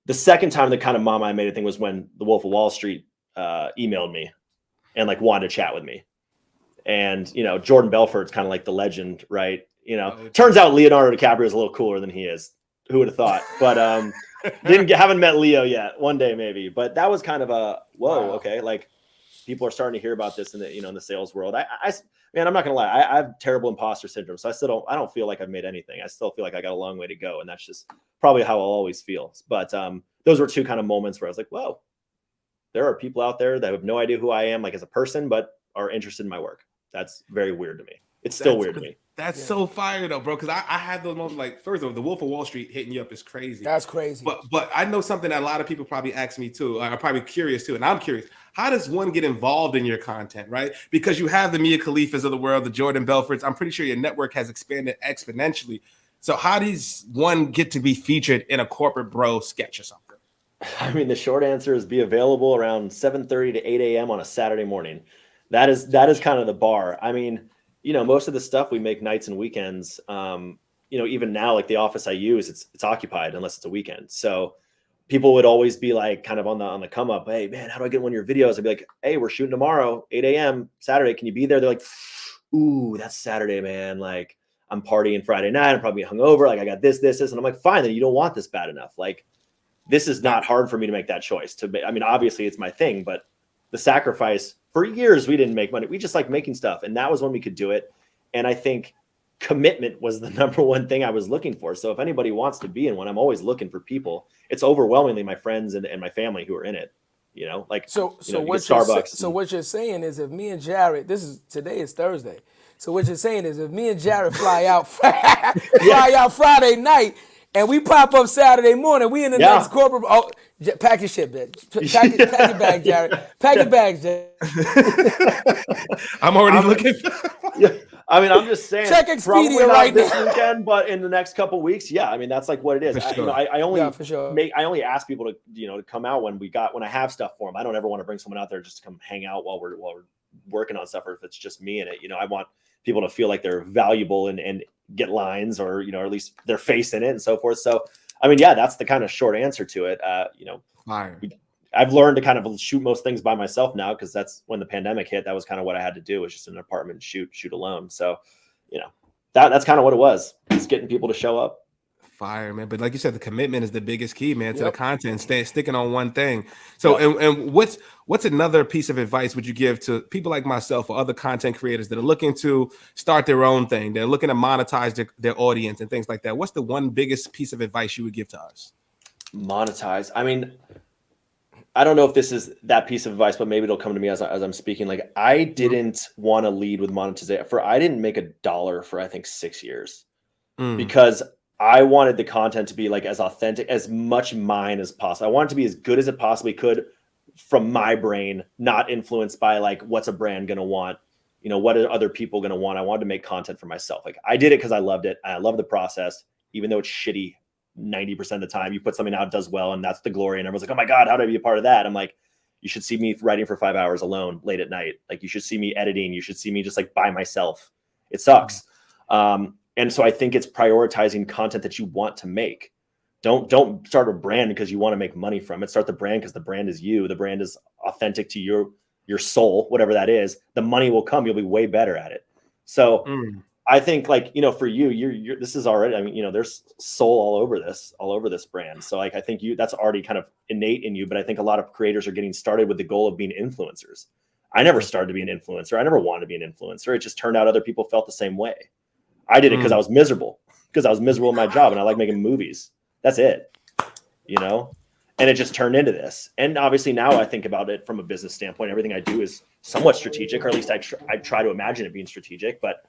The second time the kind of mama I made a thing was when the Wolf of Wall Street emailed me and like wanted to chat with me. And, you know, Jordan Belfort's kind of like the legend, right? You know, turns out Leonardo DiCaprio is a little cooler than he is. Who would have thought? But haven't met Leo yet. One day maybe. But that was kind of a okay, like. People are starting to hear about this in the, in the sales world. Man, I'm not gonna lie. I have terrible imposter syndrome, so I don't feel like I've made anything. I still feel like I got a long way to go, and that's just probably how I'll always feel. But those were two kind of moments where I was like, whoa, there are people out there that have no idea who I am, like as a person, but are interested in my work. That's very weird to me. It's still weird to me. That's so fire though, bro. Because I had those moments like, first of all, the Wolf of Wall Street hitting you up is crazy. That's crazy. But I know something that a lot of people probably ask me too. Are probably curious too, and I'm curious. How does one get involved in your content, right? Because you have the Mia Khalifas of the world, the Jordan Belforts. I'm pretty sure your network has expanded exponentially. So how does one get to be featured in a corporate bro sketch or something? I mean, the short answer is be available around 7:30 to 8 a.m. on a Saturday morning. That is kind of the bar. I mean, most of the stuff we make nights and weekends, even now, like the office I use, it's occupied unless it's a weekend. So people would always be like kind of on the come up. Hey man, how do I get one of your videos? I'd be like, hey, we're shooting tomorrow, 8 a.m. Saturday. Can you be there? They're like, ooh, that's Saturday, man. Like I'm partying Friday night. I'm probably hungover. Like I got this. And I'm like, fine, then you don't want this bad enough. Like this is not hard for me to make that choice. I mean, obviously it's my thing, but the sacrifice for years, we didn't make money. We just like making stuff. And that was when we could do it. And I think commitment was the number one thing I was looking for. So if anybody wants to be in one, I'm always looking for people. It's overwhelmingly my friends and my family who are in it, like, what you're saying is if me and Jared, today is Thursday. So what you're saying is if me and Jared fly out Friday night and we pop up Saturday morning, we in the next corporate. Oh, pack your shit, bitch. Pack your bag, Jared. Pack your bags, Jared. I'm already looking. I mean, I'm just saying. Check Expedia right this now. weekend, but in the next couple weeks, yeah. I mean, that's like what it is. Sure. I only sure. I only ask people to to come out when I have stuff for them. I don't ever want to bring someone out there just to come hang out while we're working on stuff, or if it's just me in it. I want people to feel like they're valuable and get lines, or or at least their face in it and so forth. So, I mean, yeah, that's the kind of short answer to it. Fire. I've learned to kind of shoot most things by myself now, because that's when the pandemic hit. That was kind of what I had to do, was just in an apartment, shoot alone. So, that's kind of what it was. Just getting people to show up. Fire, man. But like you said, the commitment is the biggest key, man, to the content, sticking on one thing. So, and what's another piece of advice would you give to people like myself or other content creators that are looking to start their own thing? They're looking to monetize their audience and things like that. What's the one biggest piece of advice you would give to us? Monetize. I mean, I don't know if this is that piece of advice, but maybe it'll come to me as I'm speaking. Like, I didn't want to lead with monetization. I didn't make $1 for I think 6 years because I wanted the content to be like as authentic, as much mine as possible. I wanted to be as good as it possibly could from my brain, not influenced by like what's a brand going to want, what are other people going to want. I wanted to make content for myself. Like I did it because I loved it. And I love the process, even though it's shitty 90% of the time. You put something out, it does well, and that's the glory. And everyone's like, oh my God, how did I be a part of that? I'm like, you should see me writing for 5 hours alone late at night. Like you should see me editing. You should see me just like by myself. It sucks. And so I think it's prioritizing content that you want to make. Don't start a brand because you want to make money from it. Start the brand because the brand is you. The brand is authentic to your soul, whatever that is. The money will come. You'll be way better at it. So I think like, for you're this is already, I mean, there's soul all over this brand. So like, I think that's already kind of innate in you, but I think a lot of creators are getting started with the goal of being influencers. I never started to be an influencer. I never wanted to be an influencer. It just turned out other people felt the same way. I did it because I was miserable in my job and I like making movies. That's it, and it just turned into this. And obviously now I think about it from a business standpoint. Everything I do is somewhat strategic, or at least I try to imagine it being strategic, but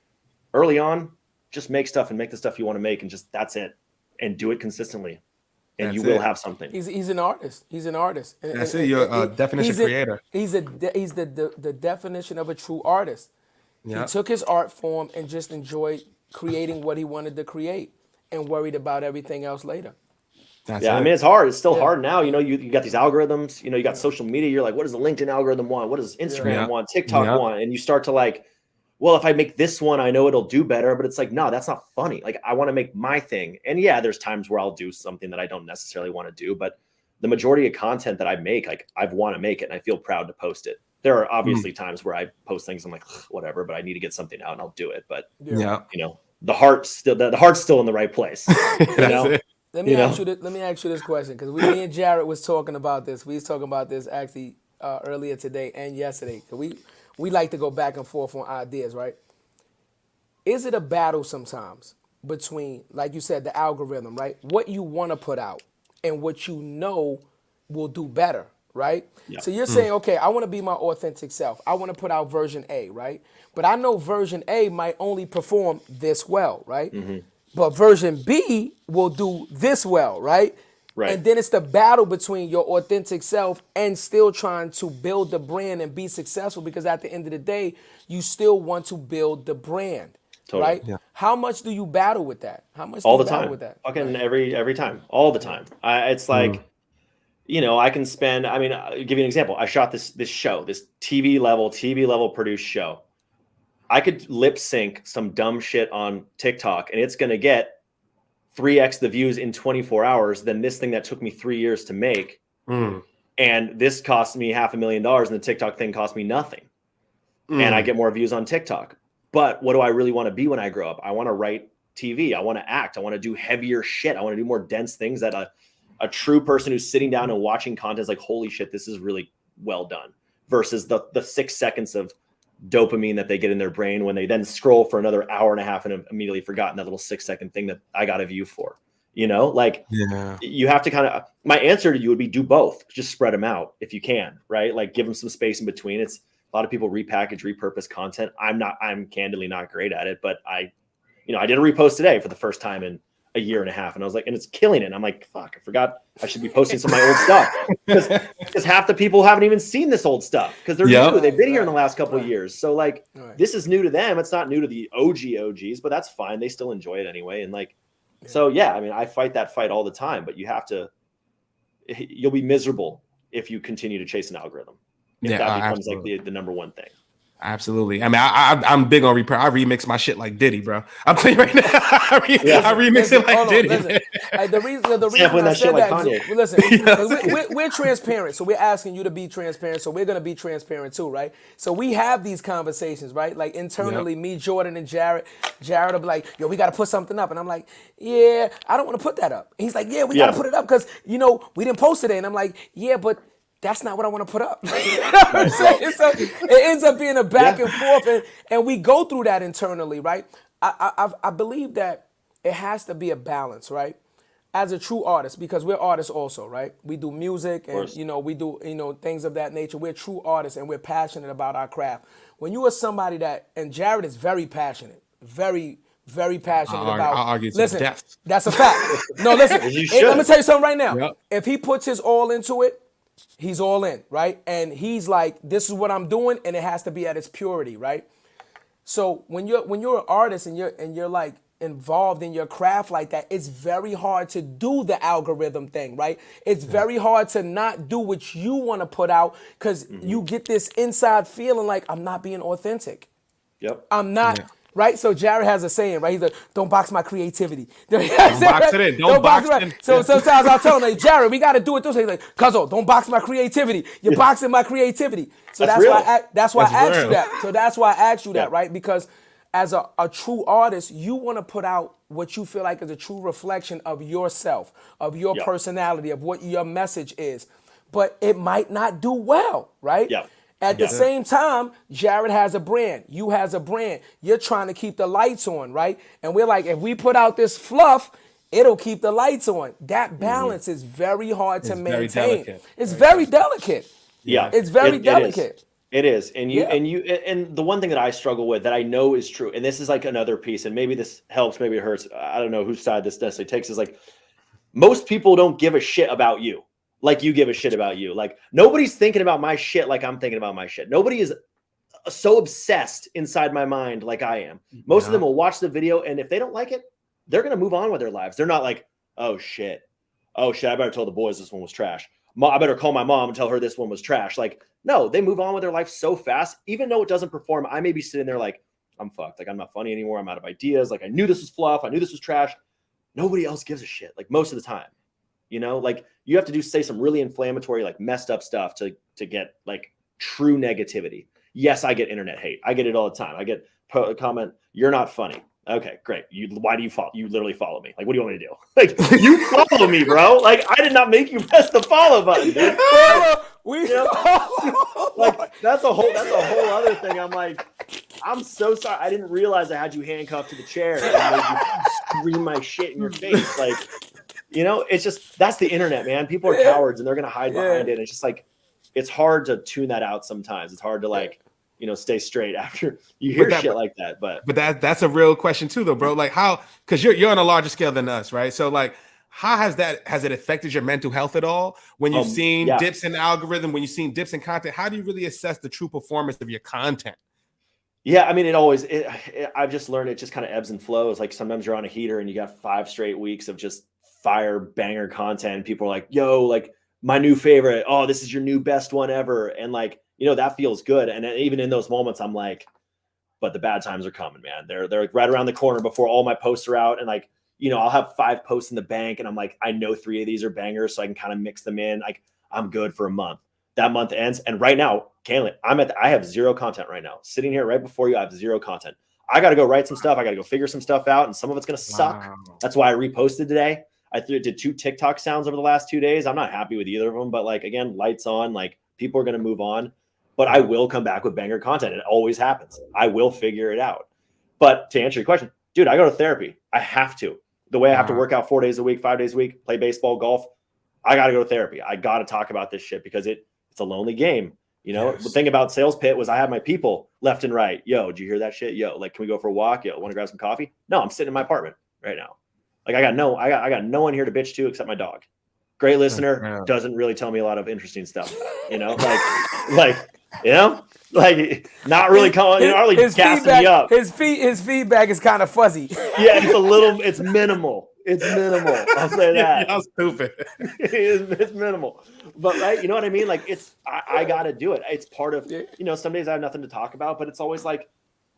early on, just make stuff and make the stuff you want to make, and just that's it, and do it consistently, and you will have something. He's an artist. He's an artist. That's it. You're a definition creator. He's the definition of a true artist. Yep. He took his art form and just enjoyed creating what he wanted to create, and worried about everything else later. I mean, it's hard. It's still hard now. You got these algorithms. You got social media. You're like, what does the LinkedIn algorithm want? What does Instagram want? TikTok want? And you start to like, well, if I make this one, I know it'll do better. But it's like, no, that's not funny. Like, I want to make my thing. And yeah, there's times where I'll do something that I don't necessarily want to do. But the majority of content that I make, like, I want to make it, and I feel proud to post it. There are obviously times where I post things, I'm like, whatever, but I need to get something out and I'll do it. But the heart's still in the right place. Let me ask you this question, because me and Jared was talking about this. We was talking about this actually earlier today and yesterday. We like to go back and forth on ideas, right? Is it a battle sometimes between, like you said, the algorithm, right? What you want to put out and what you know will do better, right? Yeah. So you're saying, okay, I want to be my authentic self. I want to put out version A, right? But I know version A might only perform this well, right? Mm-hmm. But version B will do this well, right? Right. And then it's the battle between your authentic self and still trying to build the brand and be successful, because at the end of the day, you still want to build the brand, right? Yeah. How much do you battle with that? How much all do the you battle time with that? Fucking every time, all the time. It's like, I can spend. I mean, I'll give you an example. I shot this show, this TV level produced show. I could lip sync some dumb shit on TikTok and it's going to get 3x the views in 24 hours than this thing that took me 3 years to make. And this cost me $500,000 and the TikTok thing cost me nothing. And I get more views on TikTok. But what do I really want to be when I grow up? I want to write TV. I want to act. I want to do heavier shit. I want to do more dense things that a true person who's sitting down and watching content is like, holy shit, this is really well done, versus the 6 seconds of dopamine that they get in their brain when they then scroll for another hour and a half and have immediately forgotten that little 6 second thing that I got a view for, you have to kind of, my answer to you would be do both. Just spread them out if you can, right? Like give them some space in between. It's a lot of people repurpose content. I'm candidly not great at it, but I did a repost today for the first time in a year and a half. And I was like, and it's killing it. And I'm like, fuck, I forgot I should be posting some of my old stuff, because half the people haven't even seen this old stuff because they're new. They've been here in the last couple of years. So like, this is new to them. It's not new to the OGs, but that's fine. They still enjoy it anyway. And like, so yeah, I mean, I fight that fight all the time, but you'll be miserable if you continue to chase an algorithm. If that becomes like the number one thing. Absolutely. I mean, I'm big on I remix my shit like Diddy, bro. I'm telling you right now, I remix it like Diddy. The reason I said that, listen, we're transparent, so we're asking you to be transparent, so we're going to be transparent too, right? So we have these conversations, right? Like internally, me, Jordan, and Jared will be like, yo, we got to put something up. And I'm like, yeah, I don't want to put that up. He's like, yeah, we got to put it up because, we didn't post today. And I'm like, yeah, but that's not what I want to put up. You know what I'm saying? So it ends up being a back and forth, and we go through that internally, right? I believe that it has to be a balance, right? As a true artist, because we're artists also, right? We do music and, we do, things of that nature. We're true artists and we're passionate about our craft. When you are somebody and Jared is very passionate, very, very passionate about. I'll argue to listen, death. That's a fact. No, listen, let me tell you something right now. Yep. If he puts his all into it, he's all in, right? And he's like, this is what I'm doing, and it has to be at its purity, right? So when you're an artist and you're like involved in your craft like that, it's very hard to do the algorithm thing, right? It's very hard to not do what you want to put out because you get this inside feeling like I'm not being authentic. Yep. I'm not. Yeah. Right? So Jared has a saying, right? He's like, don't box my creativity. Don't box it in. Don't box it in. So sometimes I'll tell him, like, Jared, we got to do it this way. He's like, Cuzzo, don't box my creativity. You're boxing my creativity. So that's why I asked you that. So that's why I asked you that, right? Because as a true artist, you want to put out what you feel like is a true reflection of yourself, of your personality, of what your message is. But it might not do well, right? Yeah. At the same time, Jared has a brand. You has a brand. You're trying to keep the lights on, right? And we're like, if we put out this fluff, it'll keep the lights on. That balance is very hard to maintain. Very delicate. It's very delicate. Yeah. It's very delicate. It is. And the one thing that I struggle with that I know is true, and this is like another piece, and maybe this helps, maybe it hurts. I don't know whose side this necessarily takes, is like, most people don't give a shit about you like you give a shit about you. Like, nobody's thinking about my shit like I'm thinking about my shit. Nobody is so obsessed inside my mind like I am. Most of them will watch the video, and if they don't like it, they're going to move on with their lives. They're not like, oh shit, I better tell the boys this one was trash. I better call my mom and tell her this one was trash. Like, no, they move on with their life so fast. Even though it doesn't perform, I may be sitting there like, I'm fucked. Like, I'm not funny anymore. I'm out of ideas. Like, I knew this was fluff. I knew this was trash. Nobody else gives a shit. Like, most of the time, you know, like, you have to say some really inflammatory, like, messed up stuff to get like true negativity. Yes, I get internet hate. I get it all the time. I get a comment, "You're not funny." Okay, great. Why do you follow? You literally follow me. Like, what do you want me to do? Like, you follow me, bro. Like, I did not make you press the follow button, dude. Like, that's a whole other thing. I'm like, I'm so sorry. I didn't realize I had you handcuffed to the chair and made you scream my shit in your face. Like, you know, it's just, that's the internet, man. People are cowards and they're gonna hide behind it. It's just like, it's hard to tune that out sometimes. It's hard to like, you know, stay straight after you hear shit like that. But that's a real question too, though, bro. Like, how, because you're on a larger scale than us, right? So like, how has it affected your mental health at all when you've seen dips in the algorithm, when you've seen dips in content? How do you really assess the true performance of your content? Yeah, I mean, I've just learned it just kind of ebbs and flows. Like, sometimes you're on a heater and you got 5 straight weeks of just fire banger content. People are like, yo, like, my new favorite. Oh, this is your new best one ever. And like, you know, that feels good. And even in those moments, I'm like, but the bad times are coming, man. They're like right around the corner before all my posts are out. And like, you know, I'll have 5 posts in the bank and I'm like, I know 3 of these are bangers, so I can kind of mix them in. Like, I'm good for a month. That month ends. And right now, I have 0 content right now. Sitting here right before you, I have 0 content. I got to go write some stuff. I got to go figure some stuff out. And some of it's going to suck. That's why I reposted today. I did 2 TikTok sounds over the last 2 days. I'm not happy with either of them, but like, again, lights on, like, people are going to move on, but I will come back with banger content. It always happens. I will figure it out. But to answer your question, dude, I go to therapy. I have to. The way I have to work out 4 days a week, 5 days a week, play baseball, golf, I got to go to therapy. I got to talk about this shit because it's a lonely game. You know, the thing about Sales Pit was I had my people left and right. Yo, did you hear that shit? Yo, like, can we go for a walk? Yo, want to grab some coffee? No, I'm sitting in my apartment right now. Like, I got no one here to bitch to except my dog. Great listener, doesn't really tell me a lot of interesting stuff. You know, you know, like, not really calling, you know, not really gassing me up. His feedback is kind of fuzzy. Yeah, it's minimal. It's minimal. I'll say that. Y'all stupid. It's minimal. But right, you know what I mean? Like, I gotta do it. It's part of, you know, some days I have nothing to talk about, but it's always like,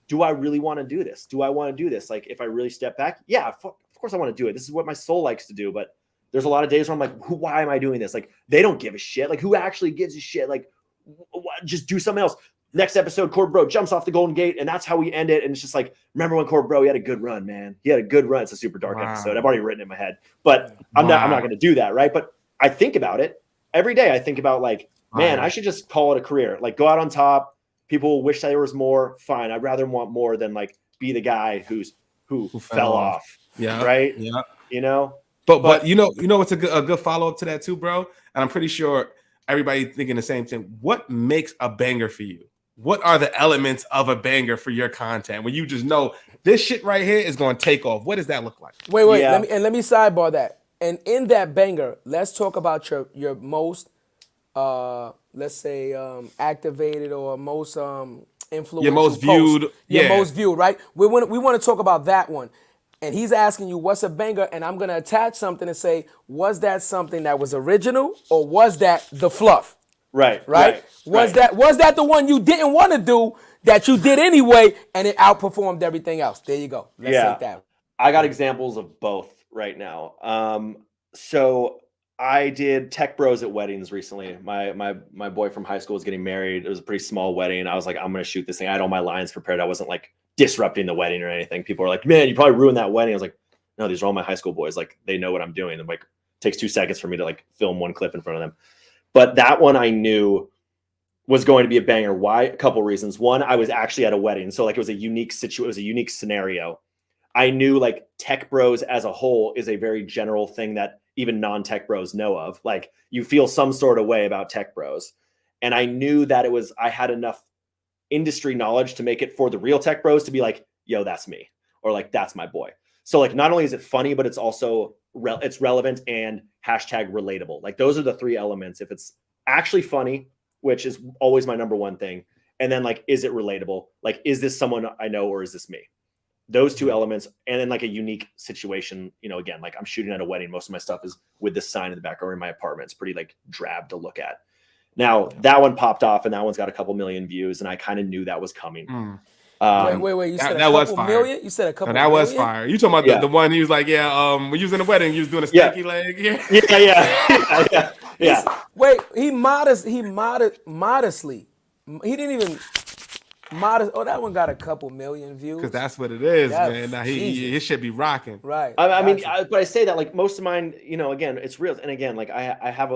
do I really want to do this? Do I want to do this? Like, if I really step back, yeah, of course I want to do it. This is what my soul likes to do. But there's a lot of days where I'm like, why am I doing this? Like, they don't give a shit. Like, who actually gives a shit? Like, just do something else. Next episode, Cord Bro jumps off the Golden Gate, and that's how we end it. And it's just like, remember when Cord Bro, he had a good run, man. He had a good run. It's a super dark episode. I've already written it in my head, but I'm not going to do that, right? But I think about it every day. I think about like, man, I should just call it a career. Like, go out on top. People wish there was more. Fine. I'd rather want more than like be the guy who fell off. Yeah. Right. Yeah. You know. But you know what's a good follow up to that too, bro. And I'm pretty sure everybody thinking the same thing. What makes a banger for you? What are the elements of a banger for your content when you just know this shit right here is going to take off? What does that look like? Wait. Yeah. Let me sidebar that. And in that banger, let's talk about your most, let's say, activated or most influential, your most viewed, post. Your most viewed, right? We want to talk about that one. And he's asking you, what's a banger? And I'm going to attach something and say, was that something that was original or was that the fluff? Right. Was that the one you didn't want to do that you did anyway and it outperformed everything else? There you go. Let's take that. I got examples of both right now. So I did tech bros at weddings recently. My boy from high school was getting married. It was a pretty small wedding. I was like, I'm going to shoot this thing. I had all my lines prepared. I wasn't like disrupting the wedding or anything. People are like, man, you probably ruined that wedding. I was like, no, these are all my high school boys. Like, they know what I'm doing. And like, it takes 2 seconds for me to like film one clip in front of them. But that one I knew was going to be a banger. Why? A couple reasons. One, I was actually at a wedding. So like, it was a unique situation. It was a unique scenario. I knew like tech bros as a whole is a very general thing that even non-tech bros know of. Like, you feel some sort of way about tech bros. And I knew that I had enough industry knowledge to make it for the real tech bros to be like, yo, that's me, or like, that's my boy. So like, not only is it funny, but it's also it's relevant and hashtag relatable. Like, those are the 3 elements. If it's actually funny, which is always my number one thing, and then like, is it relatable? Like, is this someone I know, or is this me? Those 2 elements, and then like a unique situation. You know, again, like, I'm shooting at a wedding. Most of my stuff is with this sign in the back or in my apartment. It's pretty like drab to look at. Now that one popped off, and that one's got a couple million views, and I kind of knew that was coming. Wait. You said that a was couple fire. million? You said a couple That was million? fire. You talking about the one he was like, when you was in the wedding, you was doing a stanky leg here. Yeah. Wait, he modestly. He didn't even modest. Oh, that one got a couple million views. Because that's what it is, Yeah, man. Now he should be rocking. Right. I mean, but I say that like, most of mine, you know, again, it's real. And again, like, I have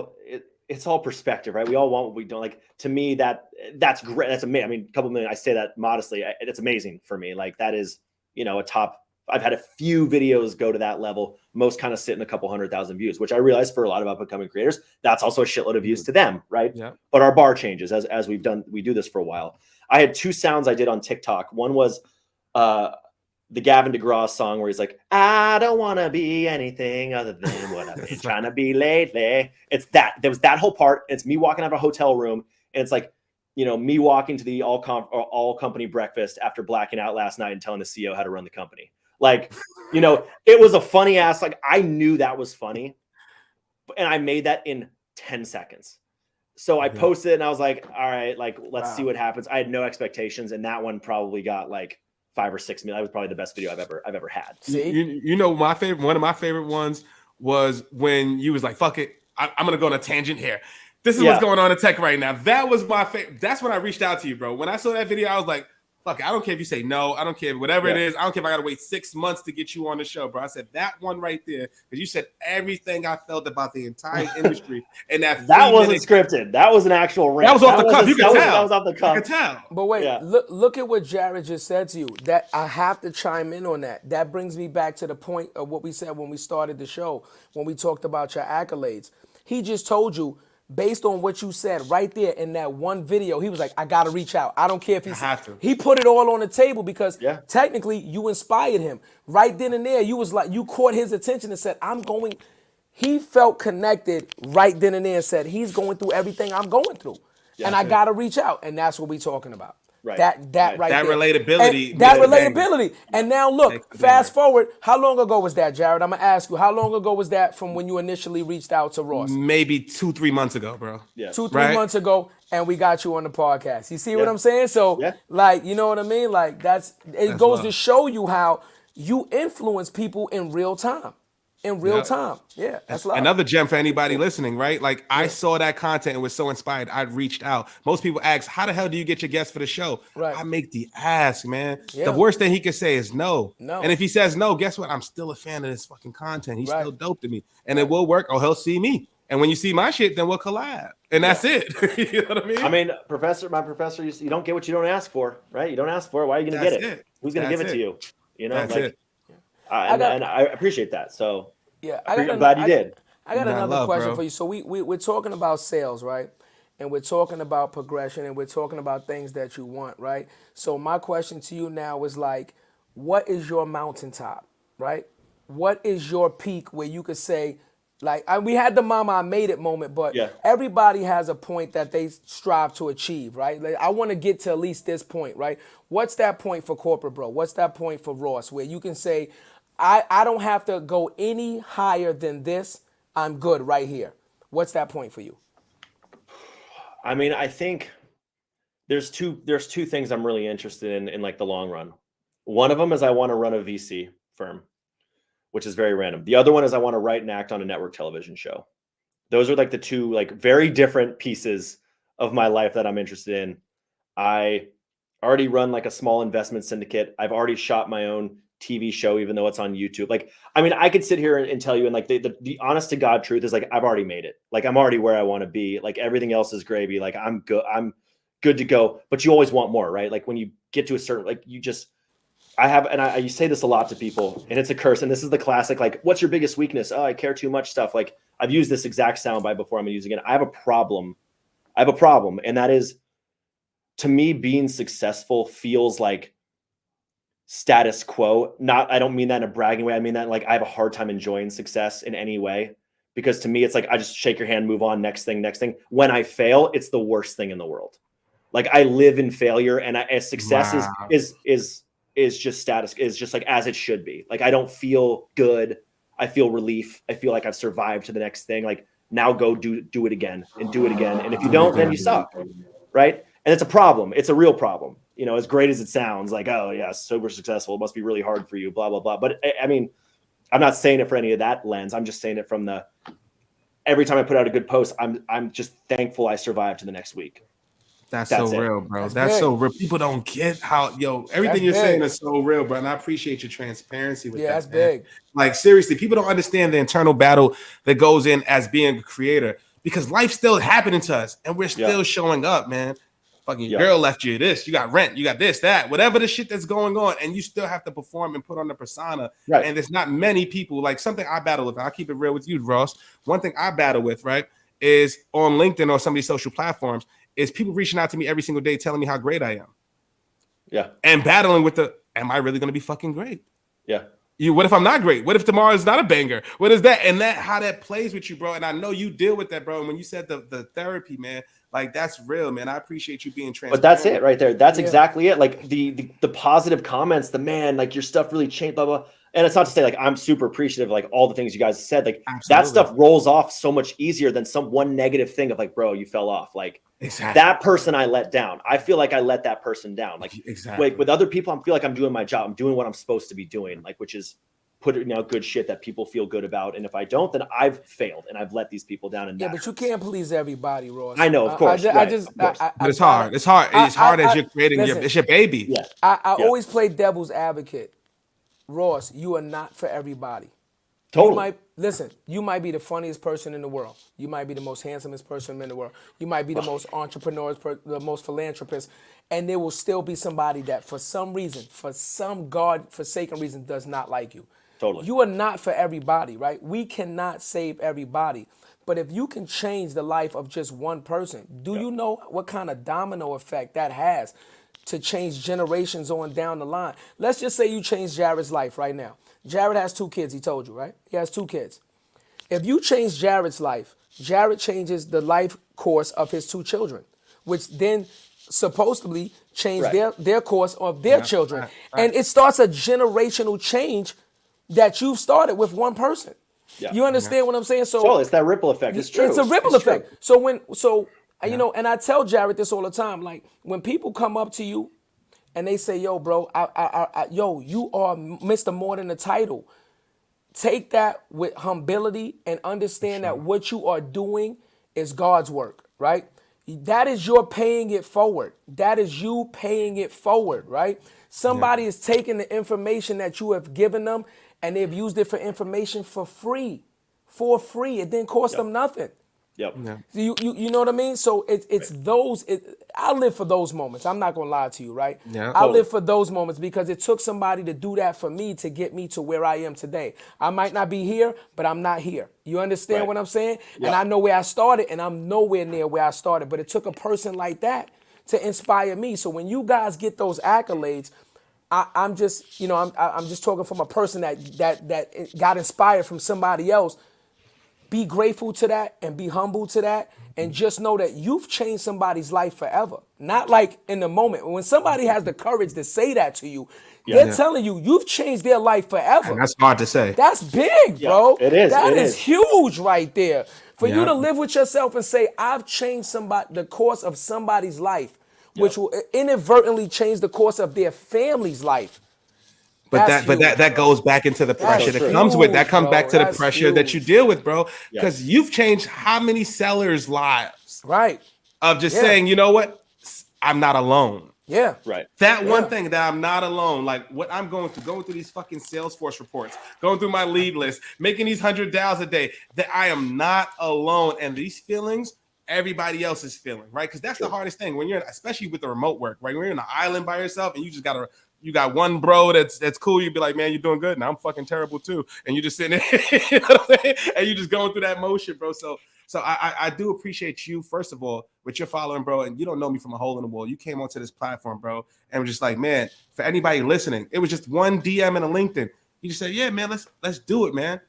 it's all perspective, right? We all want what we don't. Like, to me, that's great. That's amazing. I mean, a couple million, I say that modestly. It's amazing for me. Like, that is, you know, a top. I've had a few videos go to that level. Most kind of sit in a couple 100,000 views, which I realize for a lot of up and coming creators, that's also a shitload of views to them, right? Yeah. But our bar changes as we do this for a while. I had 2 sounds I did on TikTok. One was the Gavin DeGraw song where he's like, I don't want to be anything other than what I've been trying to be lately. It's that. There was that whole part. It's me walking out of a hotel room, and it's like, you know, me walking to the all company breakfast after blacking out last night and telling the CEO how to run the company. Like, you know, it was a funny ass, like, I knew that was funny, and I made that in 10 seconds. So I posted it, and I was like, all right, like, let's see what happens. I had no expectations, and that one probably got like 5 or 6 million. That was probably the best video I've ever had. See? You know, one of my favorite ones was when you was like, fuck it, I'm gonna go on a tangent here. This is what's going on in tech right now. That was my favorite. That's when I reached out to you, bro. When I saw that video, I was like, fuck it, I don't care if you say no. I don't care whatever it is. I don't care if I gotta wait 6 months to get you on the show, bro. I said that one right there, because you said everything I felt about the entire industry. And that wasn't scripted. That was an actual rant. That was off the cuff. You can tell. That was off the cuff. You can tell. But wait, look at what Jared just said to you. That I have to chime in on that. That brings me back to the point of what we said when we started the show, when we talked about your accolades. He just told you, based on what you said right there in that one video, he was like, I got to reach out. I don't care if he put it all on the table, because technically you inspired him. Right then and there, you was like, you caught his attention and said, he felt connected right then and there and said, he's going through everything I'm going through. And I got to reach out. And that's what we're talking about. Right. That That relatability. And that relatability. And now look, fast forward. How long ago was that, Jared? I'm going to ask you, how long ago was that from when you initially reached out to Ross? Maybe 2-3 months ago, bro. Yeah. 2-3 months ago, and we got you on the podcast. You see what I'm saying? So, like, you know what I mean? Like, it goes to show you how you influence people in real time. In real time. Yeah, that's love. Another gem for anybody listening, right? Like, I saw that content and was so inspired, I reached out. Most people ask, how the hell do you get your guests for the show? Right. I make the ask, man. Yeah. The worst thing he could say is no. No. And if he says no, guess what? I'm still a fan of this fucking content. He's still dope to me. And it will work, or he'll see me. And when you see my shit, then we'll collab. And that's it. You know what I mean? I mean, my professor, you don't get what you don't ask for, right? You don't ask for it. Why are you going to get it? Who's going to give it to you? You know, that's it. And I appreciate that. So I'm glad you did. I got another question for you. So we're talking about sales, right? And we're talking about progression, and we're talking about things that you want, right? So my question to you now is like, what is your mountaintop, right? What is your peak where you could say, like, we had the mama I made it moment, but everybody has a point that they strive to achieve, right? Like, I want to get to at least this point, right? What's that point for Corporate Bro? What's that point for Ross where you can say, I don't have to go any higher than this. I'm good right here. What's that point for you? I mean, I think there's two things I'm really interested in like the long run. One of them is I want to run a VC firm, which is very random. The other one is I want to write and act on a network television show. Those are like the two like very different pieces of my life that I'm interested in. I already run like a small investment syndicate. I've already shot my own TV show, even though it's on YouTube. Like, I mean, I could sit here and tell you, and like the honest to God truth is like, I've already made it. Like, I'm already where I want to be. Like, everything else is gravy. Like, I'm good to go, but you always want more, right? Like when you get to a certain, like you just, I say this a lot to people, and it's a curse. And this is the classic, like, what's your biggest weakness? Oh, I care too much stuff. Like, I've used this exact soundbite before. I'm using it. I have a problem. And that is, to me, being successful feels like status quo. I don't mean that in a bragging way. I mean that like I have a hard time enjoying success in any way, because to me, it's like, I just shake your hand, move on, next thing. When I fail, it's the worst thing in the world. Like, I live in failure, and success is just status, is just like as it should be. Like, I don't feel good. I feel relief. I feel like I've survived to the next thing. Like, now go do it again and do it again. And if you don't, then you suck. Right. And it's a problem. It's a real problem. You know, as great as it sounds, like, oh yeah, super successful, it must be really hard for you, blah, blah, blah. But I mean, I'm not saying it for any of that lens. I'm just saying it from every time I put out a good post, I'm just thankful I survived to the next week. That's so real, bro. That's so real. People don't get how, everything you're saying is so real, bro. And I appreciate your transparency with that. Yeah, that's big. Like, seriously, people don't understand the internal battle that goes in as being a creator, because life's still happening to us and we're still showing up, man. Fucking girl left you this, you got rent, you got this, that, whatever the shit that's going on, and you still have to perform and put on the persona. Right. And there's not many people, like, something I battle with. I'll keep it real with you, Ross. One thing I battle with, right, is on LinkedIn or some of these social platforms, is people reaching out to me every single day telling me how great I am. Yeah. And battling with am I really going to be fucking great? Yeah. What if I'm not great? What if tomorrow is not a banger? What is that? And how that plays with you, bro. And I know you deal with that, bro. And when you said the therapy, man, like, that's real, man. I appreciate you being transparent. But that's it right there. That's exactly it. Like the positive comments, like, your stuff really changed, blah, blah. And it's not to say, like, I'm super appreciative of, like, all the things you guys said. Like, that stuff rolls off so much easier than some one negative thing of, like, bro, you fell off. Like, that person I let down. I feel like I let that person down. Like, like with other people, I feel like I'm doing my job. I'm doing what I'm supposed to be doing, like, which is putting out good shit that people feel good about. And if I don't, then I've failed and I've let these people down. And but you can't please everybody, Ross. I know, of course. But it's hard. It's hard. It's hard as you're creating it's your baby. Yeah. I always play devil's advocate. Ross, you are not for everybody. Totally. You might be the funniest person in the world. You might be the most handsomest person in the world. You might be the most entrepreneurs, the most philanthropist. And there will still be somebody that for some reason, for some God-forsaken reason, does not like you. Totally. You are not for everybody, right? We cannot save everybody. But if you can change the life of just one person, do you know what kind of domino effect that has to change generations on down the line? Let's just say you change Jared's life right now. Jared has 2 kids, he told you, right? He has 2 kids. If you change Jared's life, Jared changes the life course of his 2 children, which then supposedly change their course of their children. And it starts a generational change that you've started with one person. Yeah. You understand what I'm saying? So it's that ripple effect. It's true. It's a ripple effect. True. So and I tell Jared this all the time. Like, when people come up to you and they say, "Yo, bro, you are Mr. More Than the Title," take that with humility and understand that what you are doing is God's work, right? That is your paying it forward. That is you paying it forward, right? Somebody is taking the information that you have given them and they've used it for information for free. It didn't cost them nothing. Yep. Yeah. You know what I mean? So it's those. I live for those moments. I'm not gonna lie to you, right? Yeah. I live for those moments because it took somebody to do that for me to get me to where I am today. I might not be here, but I'm not here. You understand what I'm saying? Yeah. And I know where I started, and I'm nowhere near where I started. But it took a person like that to inspire me. So when you guys get those accolades, I'm just talking from a person that got inspired from somebody else. Be grateful to that and be humble to that, and just know that you've changed somebody's life forever. Not like in the moment. When somebody has the courage to say that to you, they're telling you you've changed their life forever. And that's hard to say. That's big, bro. It is. That is huge right there. For you to live with yourself and say, I've changed the course of somebody's life, which will inadvertently change the course of their family's life. But that goes back into the pressure that comes with that. Comes back to the pressure that you deal with, bro. Because you've changed how many sellers' lives, right? Of just saying, you know what, I'm not alone. Yeah. Right. That one thing that I'm not alone, like what I'm going through these fucking Salesforce reports, going through my lead list, making these 100 dials a day, that I am not alone. And these feelings, everybody else is feeling, right? Because that's the hardest thing when you're, especially with the remote work, right? When you're in an island by yourself and you got one bro that's cool. You'd be like, man, you're doing good. And I'm fucking terrible too. And you're just sitting there, you know what I'm saying? And you're just going through that motion, bro. So I do appreciate you, first of all, with your following, bro. And you don't know me from a hole in the wall. You came onto this platform, bro, and was just like, man, for anybody listening, it was just one DM and a LinkedIn. You just said, yeah, man, let's do it, man.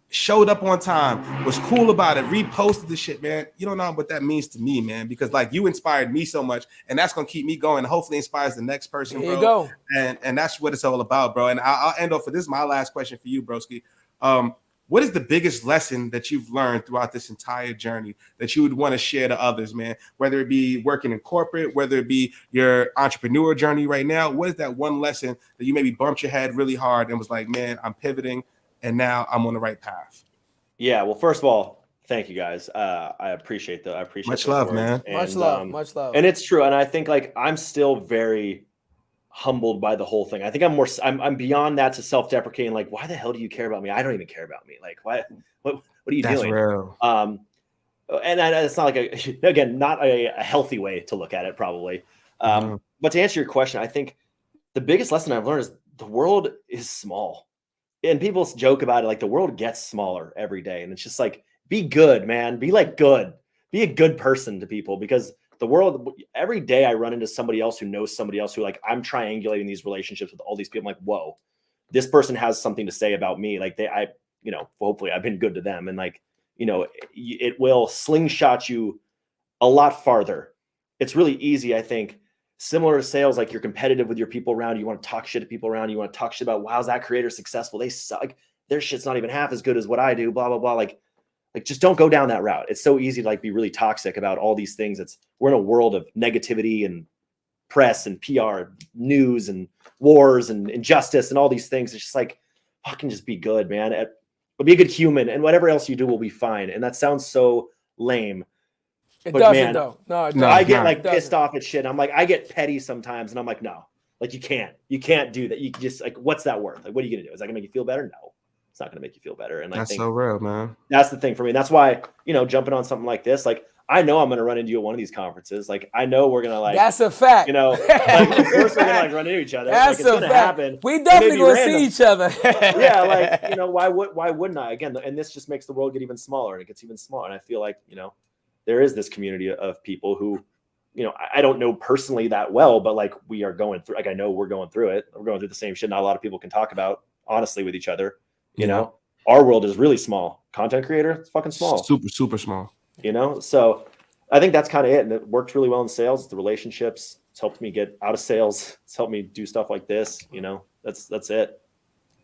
Showed up on time, was cool about it, reposted the shit, man. You don't know what that means to me, man, because like you inspired me so much, and that's gonna keep me going. Hopefully, inspires the next person, There bro. you go. And that's what it's all about, bro. And I'll end off with this. My last question for you, broski. What is the biggest lesson that you've learned throughout this entire journey that you would want to share to others, man? Whether it be working in corporate, whether it be your entrepreneur journey right now, what is that one lesson that you maybe bumped your head really hard and was like, man, I'm pivoting and now I'm on the right path? Yeah. Well, first of all, thank you guys. I appreciate Much love, man. And, Much love. And it's true. And I think like I'm still very humbled by the whole thing. I think I'm beyond that to self-deprecating. Like, why the hell do you care about me? I don't even care about me. Like, what are you That's doing? Real. And it's not like not a healthy way to look at it, probably. But to answer your question, I think the biggest lesson I've learned is the world is small, and people joke about it. Like the world gets smaller every day, and it's just like, be good, man. Be like good. Be a good person to people, because the world, every day I run into somebody else who knows somebody else who, like, I'm triangulating these relationships with all these people. I'm like, whoa, this person has something to say about me. Like hopefully I've been good to them. And like, it will slingshot you a lot farther. It's really easy. I think similar to sales, like you're competitive with your people around you. You want to talk shit to people around you. You want to talk shit about, wow, is that creator successful? They suck. Like, their shit's not even half as good as what I do, blah, blah, blah. Like, just don't go down that route. It's so easy to like be really toxic about all these things. We're in a world of negativity and press and PR, news and wars and injustice and all these things. It's just like, fucking just be good, man. But be a good human, and whatever else you do will be fine. And that sounds so lame. It but doesn't, man, though. No, it I doesn't. get like pissed off at shit. I'm like, I get petty sometimes, and I'm like, no, like you can't do that. You can just like, what's that worth? Like, what are you gonna do? Is that gonna make you feel better? No. It's not going to make you feel better. And that's I think so real, man. That's the thing for me. That's why, jumping on something like this, like I know I'm going to run into you at one of these conferences. Like I know we're going to like, that's a fact. Like of course we're going to like run into each other. That's like, it's going to happen. We definitely going to see each other. Yeah. Like, why wouldn't I? Again, and this just makes the world get even smaller, and it gets even smaller. And I feel like, there is this community of people who, I don't know personally that well, but like we are going through, like, I know we're going through it. We're going through the same shit. Not a lot of people can talk about honestly with each other, Our world is really small. Content creator, it's fucking small. Super, super small. So I think that's kind of it. And it worked really well in sales. It's the relationships. It's helped me get out of sales. It's helped me do stuff like this. That's it.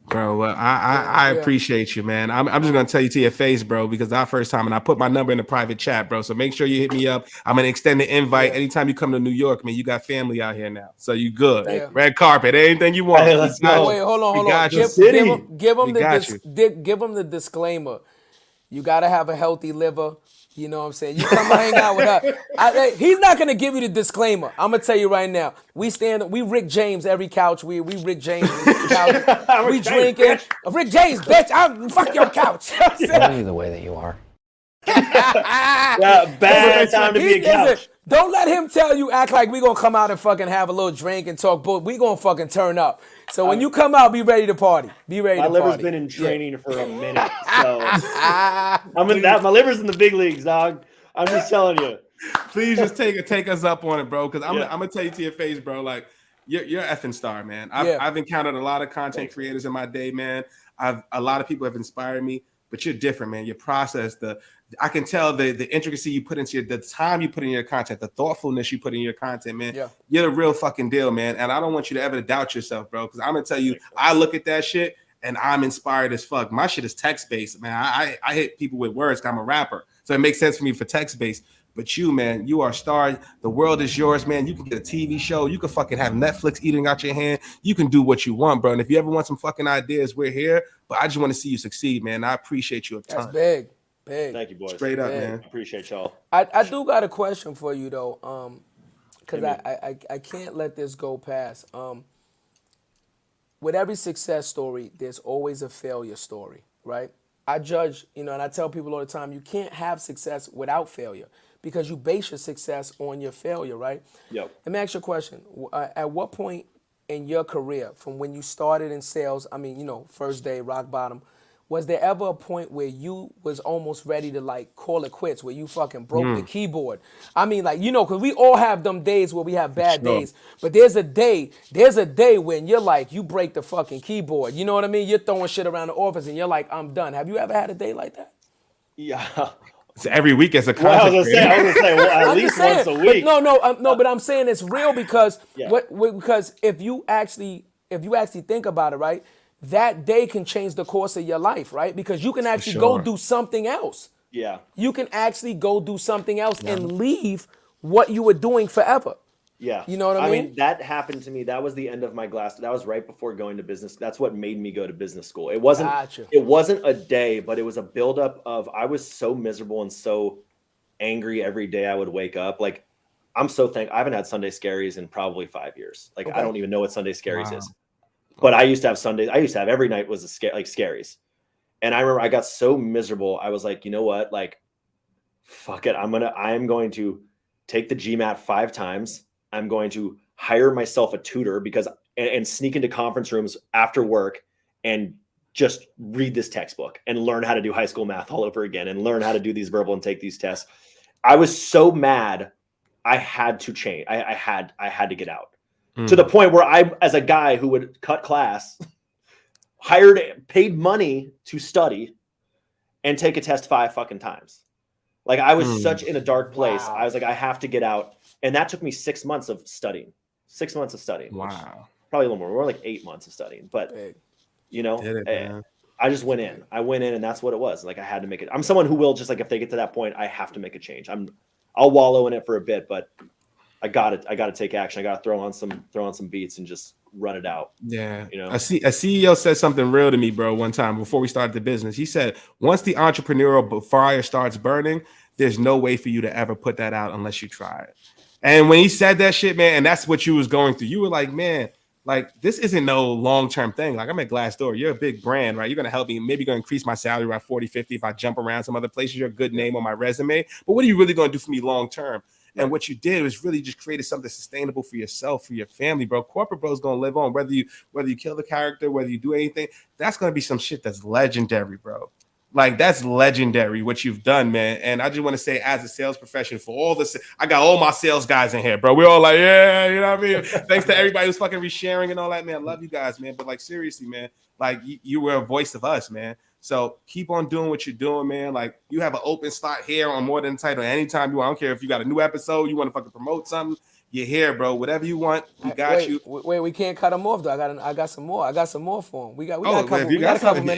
Bro, well, I appreciate you, man. I'm just gonna tell you to your face, bro, because our first time, and I put my number in the private chat, bro. So make sure you hit me up. I'm gonna extend the invite anytime you come to New York, man. You got family out here now, so you good. Yeah. Red carpet, anything you want. Hey, let's go. Wait, hold on. Give them the disclaimer. You gotta have a healthy liver. You know what I'm saying? You come hang out with us. He's not gonna give you the disclaimer. I'm gonna tell you right now. We Rick James every couch. We Rick James couch. We drinking. Rick James, bitch. I'll fuck your couch. Only the way that you are. Yeah, bad time to be a couch. Don't let him tell you act like we gonna come out and fucking have a little drink and talk, but we gonna fucking turn up. So when you come out, be ready to party. Be ready to party. My liver's been in training for a minute, so I'm in that. My liver's in the big leagues, dog. I'm just telling you. Please just take us up on it, bro. Because I'm gonna tell you to your face, bro. Like you're an effing star, man. I've encountered a lot of content creators in my day, man. A lot of people have inspired me, but you're different, man. Your process, I can tell the intricacy you put into the time you put in your content, the thoughtfulness you put in your content, man. Yeah. You're the real fucking deal, man. And I don't want you to ever doubt yourself, bro. Because I'm gonna tell you, I look at that shit and I'm inspired as fuck. My shit is text-based, man. I hit people with words because I'm a rapper. So it makes sense for me for text-based. But you, man, you are a star. The world is yours, man. You can get a TV show. You can fucking have Netflix eating out your hand. You can do what you want, bro. And if you ever want some fucking ideas, we're here. But I just want to see you succeed, man. I appreciate you a ton. That's big. Big. Thank you, boys. Straight up, man. Appreciate y'all. I do got a question for you, though. because I can't let this go past. With every success story, there's always a failure story, right? I judge, and I tell people all the time, you can't have success without failure because you base your success on your failure, right? Yep. Let me ask you a question. At what point in your career, from when you started in sales, first day, rock bottom, was there ever a point where you was almost ready to like call it quits, where you fucking broke the keyboard? Because we all have them days where we have bad days, but there's a day when you're like, you break the fucking keyboard. You know what I mean? You're throwing shit around the office and you're like, I'm done. Have you ever had a day like that? Yeah. It's every week as a Well, I was gonna say, well, at least once a week. But I'm saying it's real because because if you actually think about it, right, that day can change the course of your life, right? Because you can actually go do something else. Yeah. You can actually go do something else and leave what you were doing forever. Yeah. You know what I mean? I mean, that happened to me. That was the end of my glass. That was right before going to business. That's what made me go to business school. It wasn't a day, but it was a buildup of, I was so miserable and so angry every day I would wake up. Like, I'm so thankful. I haven't had Sunday scaries in probably 5 years. Like, I don't even know what Sunday scaries is. But I used to have Sundays. I used to have every night was scaries. And I remember I got so miserable. I was like, you know what? Like, fuck it. I am going to take the GMAT 5 times. I'm going to hire myself a tutor and sneak into conference rooms after work and just read this textbook and learn how to do high school math all over again and learn how to do these verbal and take these tests. I was so mad. I had to change. I had to get out. To the point where I, as a guy who would cut class, paid money to study and take a test 5 fucking times. Like, I was such in a dark place. Wow. I was like, I have to get out. And that took me 6 months of studying. 6 months of studying. Wow. Probably a little more. We're like 8 months of studying. But, I just went in. I went in and that's what it was. Like, I had to make it. I'm someone who will just, like, if they get to that point, I have to make a change. I'll wallow in it for a bit, but I got to take action. I got to throw on some beats and just run it out. Yeah. A CEO said something real to me, bro, one time before we started the business. He said, once the entrepreneurial fire starts burning, there's no way for you to ever put that out unless you try it. And when he said that shit, man, and that's what you was going through, you were like, man, like, this isn't no long-term thing. Like, I'm at Glassdoor. You're a big brand, right? You're going to help me. Maybe you're going to increase my salary by 40, 50 if I jump around some other places. You're a good name on my resume. But what are you really going to do for me long-term? And what you did was really just created something sustainable for yourself, for your family, bro. Corporate bro is gonna live on. Whether you kill the character, whether you do anything, that's gonna be some shit that's legendary, bro. Like, that's legendary what you've done, man. And I just want to say, as a sales profession, for all this, I got all my sales guys in here, bro. We're all like, yeah, you know what I mean? Thanks to everybody who's fucking resharing and all that, man. I love you guys, man. But like, seriously, man, like, you were a voice of us, man. So keep on doing what you're doing, man. Like, you have an open slot here on More Than a Title anytime you want. I don't care if you got a new episode, you want to fucking promote something, you're here, bro. Whatever you want, we got you. Wait, we can't cut them off, though. I got some more. I got some more for them. We got a couple minutes.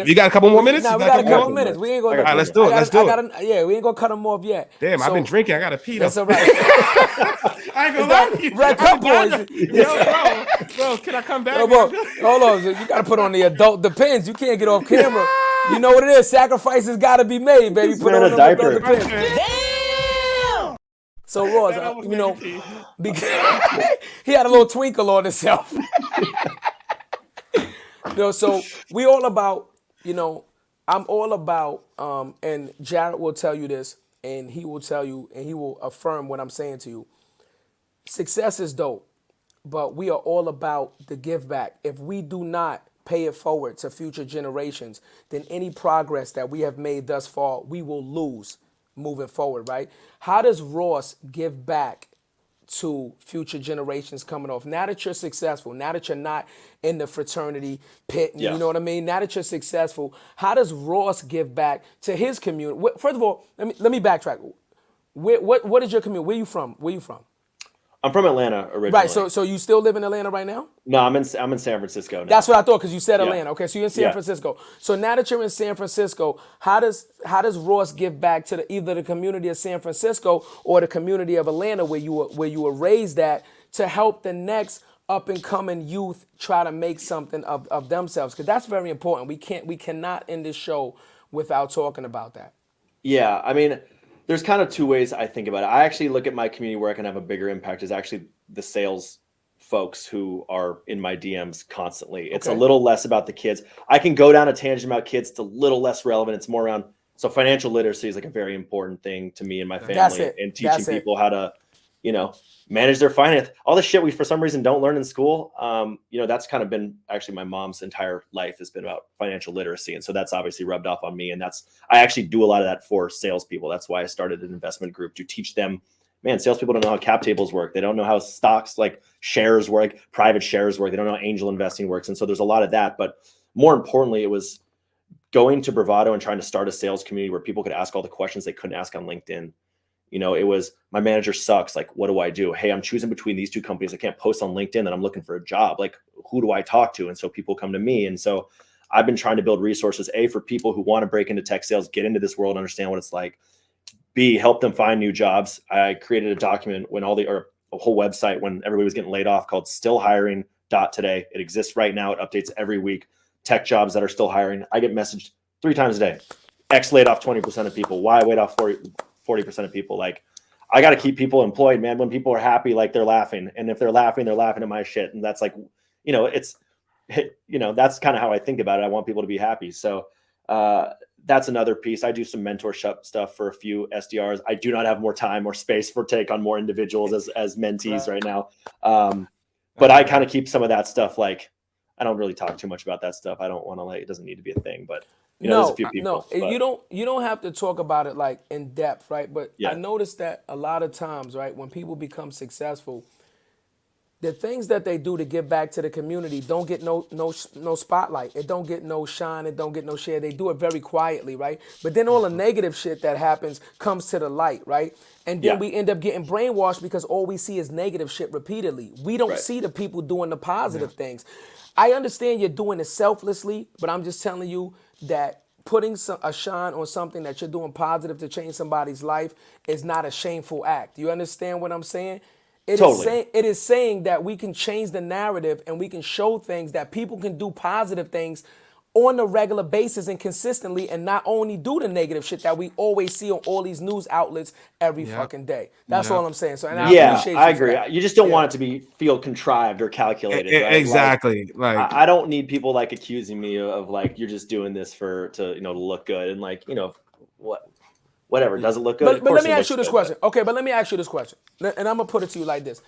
You got a couple more minutes? No, we got a couple minutes. We ain't gonna. All right, let's do it. Let's do it. We ain't gonna cut them off yet. Damn, I've been drinking. I gotta pee. That's all right. I ain't gonna lie to you. Red Cup boys. Yo, bro, can I come back? Yo, bro, hold on. You gotta put on the adult depends. You can't get off camera. You know what it is. Sacrifices gotta be made, baby. Put on a diaper. The depends. Damn. So Ross, because he had a little twinkle on himself. So we all about, I'm all about, and Jared will tell you this, and he will tell you, and he will affirm what I'm saying to you. Success is dope, but we are all about the give back. If we do not pay it forward to future generations, then any progress that we have made thus far, we will lose moving forward, right? How does Ross give back to future generations coming off? Now that you're successful, now that you're not in the fraternity pit, you know what I mean? Now that you're successful, how does Ross give back to his community? First of all, let me backtrack. What is your community? Where you from? I'm from Atlanta originally. Right. So you still live in Atlanta right now? No, I'm in San Francisco now. That's what I thought, because you said Atlanta. Okay, so you're in San Francisco. So now that you're in San Francisco, how does Ross give back to either the community of San Francisco or the community of Atlanta where you were raised at, to help the next up and coming youth try to make something of themselves? Because that's very important. We cannot end this show without talking about that. Yeah, I mean, There's kind of two ways I think about it. I actually look at my community where I can have a bigger impact is actually the sales folks who are in my DMs constantly. It's a little less about the kids. I can go down a tangent about kids. It's a little less relevant. It's more around. So financial literacy is like a very important thing to me and my family, and teaching people how to, manage their finance. All the shit we for some reason don't learn in school. That's kind of been actually my mom's entire life has been about financial literacy, and so that's obviously rubbed off on me. And I actually do a lot of that for salespeople. That's why I started an investment group to teach them. Man, salespeople don't know how cap tables work. They don't know how stocks like shares work, private shares work. They don't know how angel investing works. And so there's a lot of that. But more importantly, it was going to Bravado and trying to start a sales community where people could ask all the questions they couldn't ask on LinkedIn. It was, my manager sucks. Like, what do I do? Hey, I'm choosing between these two companies. I can't post on LinkedIn that I'm looking for a job. Like, who do I talk to? And so people come to me. And so I've been trying to build resources, A, for people who want to break into tech sales, get into this world, understand what it's like. B, help them find new jobs. I created a document a whole website when everybody was getting laid off called stillhiring.today. It exists right now. It updates every week. Tech jobs that are still hiring. I get messaged 3 times a day. X laid off 20% of people. Y laid off 40% of people. Like, I got to keep people employed, man. When people are happy, like, they're laughing. And if they're laughing at my shit. And that's like, that's kind of how I think about it. I want people to be happy. So that's another piece. I do some mentorship stuff for a few SDRs. I do not have more time or space for take on more individuals as mentees right now. But I kind of keep some of that stuff. Like, I don't really talk too much about that stuff. I don't want to, it doesn't need to be a thing, but there's a few people. You don't have to talk about it like in depth, right? But I noticed that a lot of times, right, when people become successful, the things that they do to give back to the community don't get no spotlight. It don't get no shine. It don't get no share. They do it very quietly, right? But then all the negative shit that happens comes to the light, right? And then we end up getting brainwashed because all we see is negative shit repeatedly. We don't see the people doing the positive things. I understand you're doing it selflessly, but I'm just telling you that putting a shine on something that you're doing positive to change somebody's life is not a shameful act. You understand what I'm saying? It is saying that we can change the narrative and we can show things that people can do positive things on a regular basis and consistently, and not only do the negative shit that we always see on all these news outlets every fucking day. That's all I'm saying. So, and I appreciate you. I agree. You just don't want it to feel contrived or calculated. Right? Exactly. Like I don't need people like accusing me of like, you're just doing this to look good, and like, whatever, does it look good? But let me ask you this question. Okay, but let me ask you this question, and I'm gonna put it to you like this: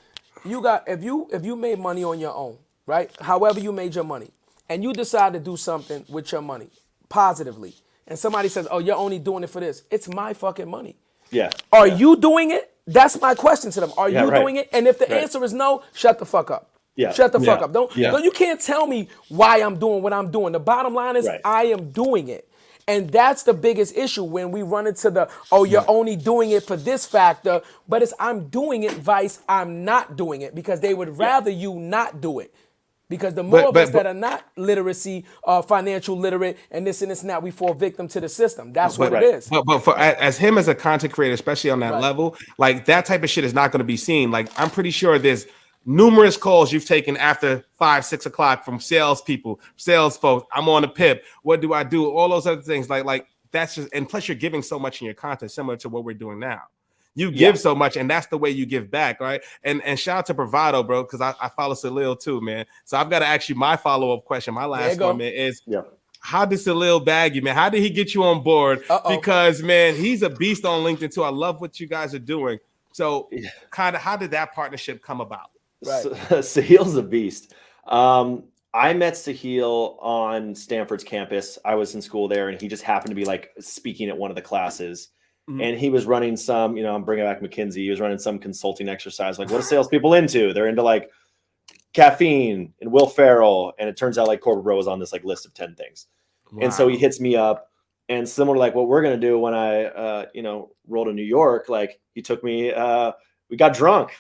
if you made money on your own, right? However you made your money, and you decide to do something with your money positively, and somebody says, "Oh, you're only doing it for this," it's my fucking money. Yeah. Are you doing it? That's my question to them. Are you doing it? And if the answer is no, shut the fuck up. Yeah. Shut the fuck up. Don't you can't tell me why I'm doing what I'm doing. The bottom line is I am doing it. And that's the biggest issue when we run into you're only doing it for this factor, but it's I'm doing it vice I'm not doing it, because they would rather you not do it. Because the more of us that are not financial literate and this and that, we fall victim to the system. That's what it is. But for as him as a content creator, especially on that level, like that type of shit is not going to be seen. Like, I'm pretty sure there's numerous calls you've taken after 5, 6 o'clock from salespeople, sales folks. I'm on a PIP. What do I do? All those other things. Like that's just, and plus you're giving so much in your content, similar to what we're doing now. You give so much, and that's the way you give back, right? And shout out to Bravado, bro, because I follow Salil too, man. So I've got to ask you my follow-up question. My last one, man, is how did Salil bag you, man? How did he get you on board? Because, man, he's a beast on LinkedIn too. I love what you guys are doing. So kind of how did that partnership come about? Right. Sahil's a beast. I met Sahil on Stanford's campus. I was in school there, and he just happened to be like speaking at one of the classes. And he was running some, I'm bringing back McKinsey. He was running some consulting exercise. Like, what are salespeople into? They're into like caffeine and Will Ferrell. And it turns out like Corporate Bro was on this like list of 10 things. Wow. And so he hits me up, and similar to like what we're going to do when I, roll to New York, like he took me, we got drunk.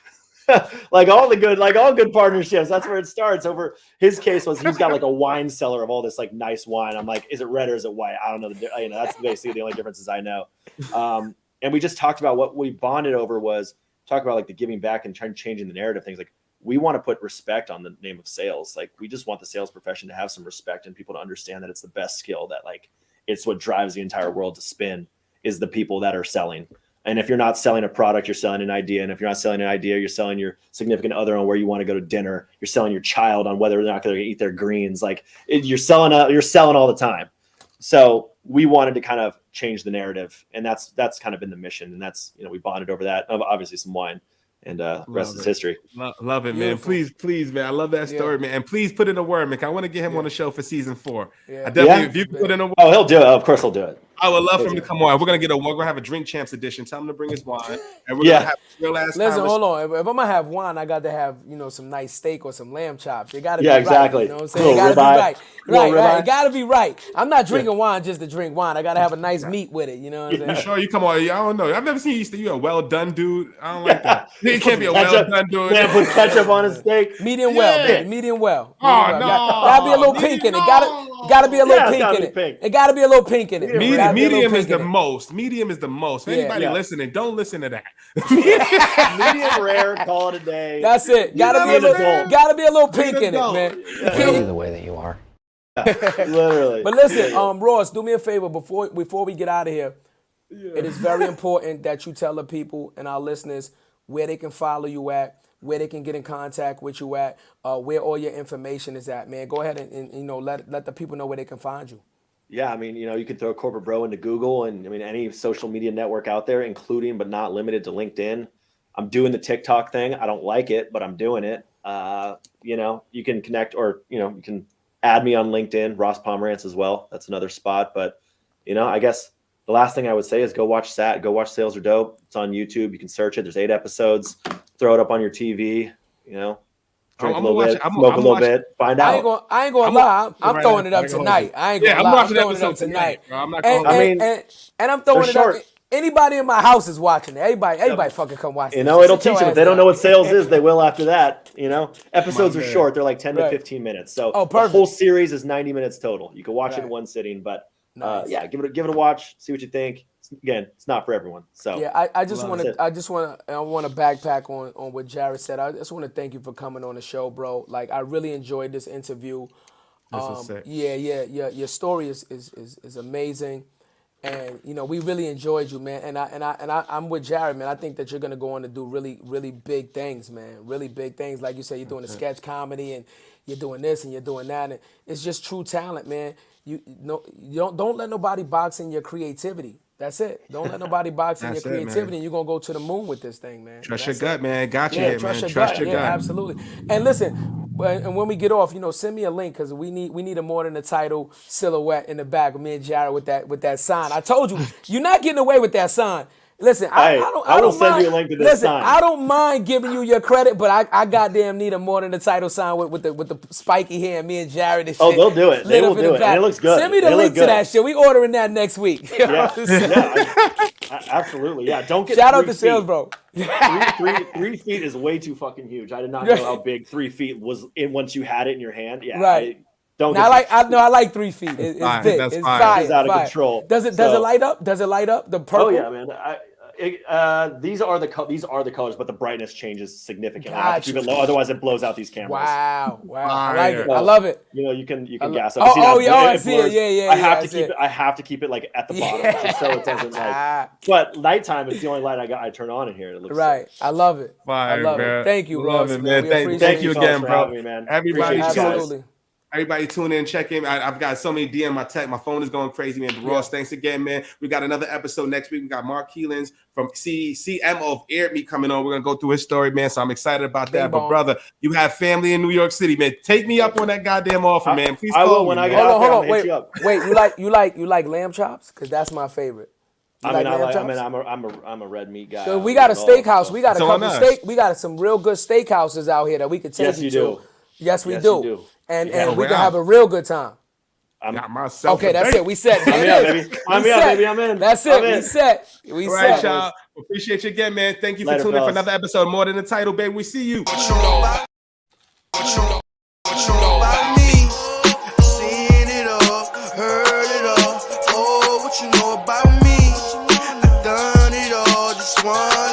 like all good partnerships. That's where it starts. Over his case was he's got like a wine cellar of all this like nice wine. I'm like, is it red or is it white? I don't know. That's basically the only differences I know. And we just talked about what we bonded over was talk about like the giving back and changing the narrative things. Like, we want to put respect on the name of sales. Like, we just want the sales profession to have some respect and people to understand that it's the best skill, that like it's what drives the entire world to spin is the people that are selling. And if you're not selling a product, you're selling an idea. And if you're not selling an idea, you're selling your significant other on where you want to go to dinner. You're selling your child on whether or not they're going to eat their greens. Like you're selling all the time. So we wanted to kind of change the narrative, and that's kind of been the mission. And that's, we bonded over that. Obviously some wine. And the rest is history. Love it, man. Please, man. I love that story, man. And please put in a word, man. I want to get him on the show for season 4. Yeah. I definitely, if you can put in a word. Oh, he'll do it. Of course he'll do it. I would love for him to come on. We're gonna have a Drink Champs edition. Tell him to bring his wine, and we're gonna have real ass. Listen, hold on. If I'm gonna have wine, I got to have some nice steak or some lamb chops. It gotta be exactly. Right. You know what I'm saying? It gotta be right. Right. It gotta be right. I'm not drinking wine just to drink wine. I gotta have a nice meat with it. You know what I'm saying? You sure you come on? I don't know. I've never seen you a well done dude. I don't like that. He can't be a well done dude. Man, put ketchup on his steak. Medium well, baby. Medium well. Oh no. Gotta be a little pink in it. Gotta be a little pink in it. It gotta be a little pink in it. Medium is the most. Medium is the most. For anybody listening, don't listen to that. Medium rare, call it a day. That's it. Gotta be a little pink in it, man. Be the way that you are. Literally. But listen, Ross, do me a favor before we get out of here. It is very important that you tell the people and our listeners where they can follow you at, where they can get in contact with you at, where all your information is at, man. Go ahead and let the people know where they can find you. Yeah, I mean, you can throw Corporate Bro into Google and any social media network out there, including but not limited to LinkedIn. I'm doing the TikTok thing. I don't like it, but I'm doing it. You can connect or, you can add me on LinkedIn, Ross Pomerantz as well. That's another spot. But, I guess the last thing I would say is go watch Sales Are Dope. It's on YouTube. You can search it. There's 8 episodes. Throw it up on your TV, drink a little bit, smoke a little bit, find out. I ain't gonna lie. I'm throwing it up tonight. I ain't gonna lie. I'm throwing it up tonight. I'm not and I'm throwing it up. Anybody in my house is watching it. Everybody fucking come watch it. It'll teach them. If they don't know what sales is, they will after that. Episodes are short. They're like 10 to 15 minutes. So the whole series is 90 minutes total. You can watch it in one sitting, but give it a watch. See what you think. Again, it's not for everyone. So yeah, I want to backpack on what Jared said. I just want to thank you for coming on the show, bro. Like, I really enjoyed this interview. Your story is amazing, and we really enjoyed you, man. And I'm with Jared, man. I think that you're gonna go on to do really, really big things, man. Really big things. Like you said, you're doing a sketch comedy, and you're doing this and you're doing that, and it's just true talent, man. You don't let nobody box in your creativity. That's it. Don't let nobody box in your creativity, and you're going to go to the moon with this thing, man. Trust your gut, man. Got you, man. Trust your gut. Absolutely. And listen, and when we get off, send me a link, because we need a More Than the Title silhouette in the back of me and Jared with that sign. I told you, you're not getting away with that sign. Listen, I will send you a link to this sign. I don't mind giving you your credit, but I goddamn need a More Than the Title sign with the spiky hair and me and Jared and shit. Oh, they'll do it. They will do it. And it looks good. Send me the link to that shit. We ordering that next week. Absolutely. Yeah. Don't get shout out to Sales Bro. 3 feet is way too fucking huge. I did not know how big 3 feet was once you had it in your hand. Yeah. Right. I like 3 feet. It's big. It's fire. It's out of control. Does it light up? Does it light up? The purple? Oh yeah, man. These are the colors, but the brightness changes significantly. I have to keep it low, otherwise it blows out these cameras. Wow. I like it. I love it. You can gas up. I see it. Yeah. I have to keep it like at the bottom, just so it doesn't like. But nighttime is the only light I turn on in here. It looks right. Sick. I love it. Fire, I love man. it. Thank you, Ross. Man. Thank you again, bro. Me, man. Everybody tune in, check in. I've got so many DM, my phone is going crazy, man. But Ross, thanks again, man. We got another episode next week. We got Mark Keelans from CMO of Aired Me coming on. We're going to go through his story, man. So I'm excited about that. But brother, you have family in New York City, man. Take me up on that goddamn offer, man. Please call I will me, when man. I get out there. Wait, you like lamb chops? Because that's my favorite. I'm a red meat guy. So we got a steakhouse. We got a couple we got some real good steakhouses out here that we could take you to. Yes, we do. And we can have a real good time. I got myself. Okay, that's it. We set. baby. I'm in. That's it. We set. We set. All right, y'all. Appreciate you again, man. Thank you for tuning in for another episode of More Than the Title, baby. We see you. What you know about me? Seen it all, heard it all. Oh, what you know about me? I've done it all. Just one.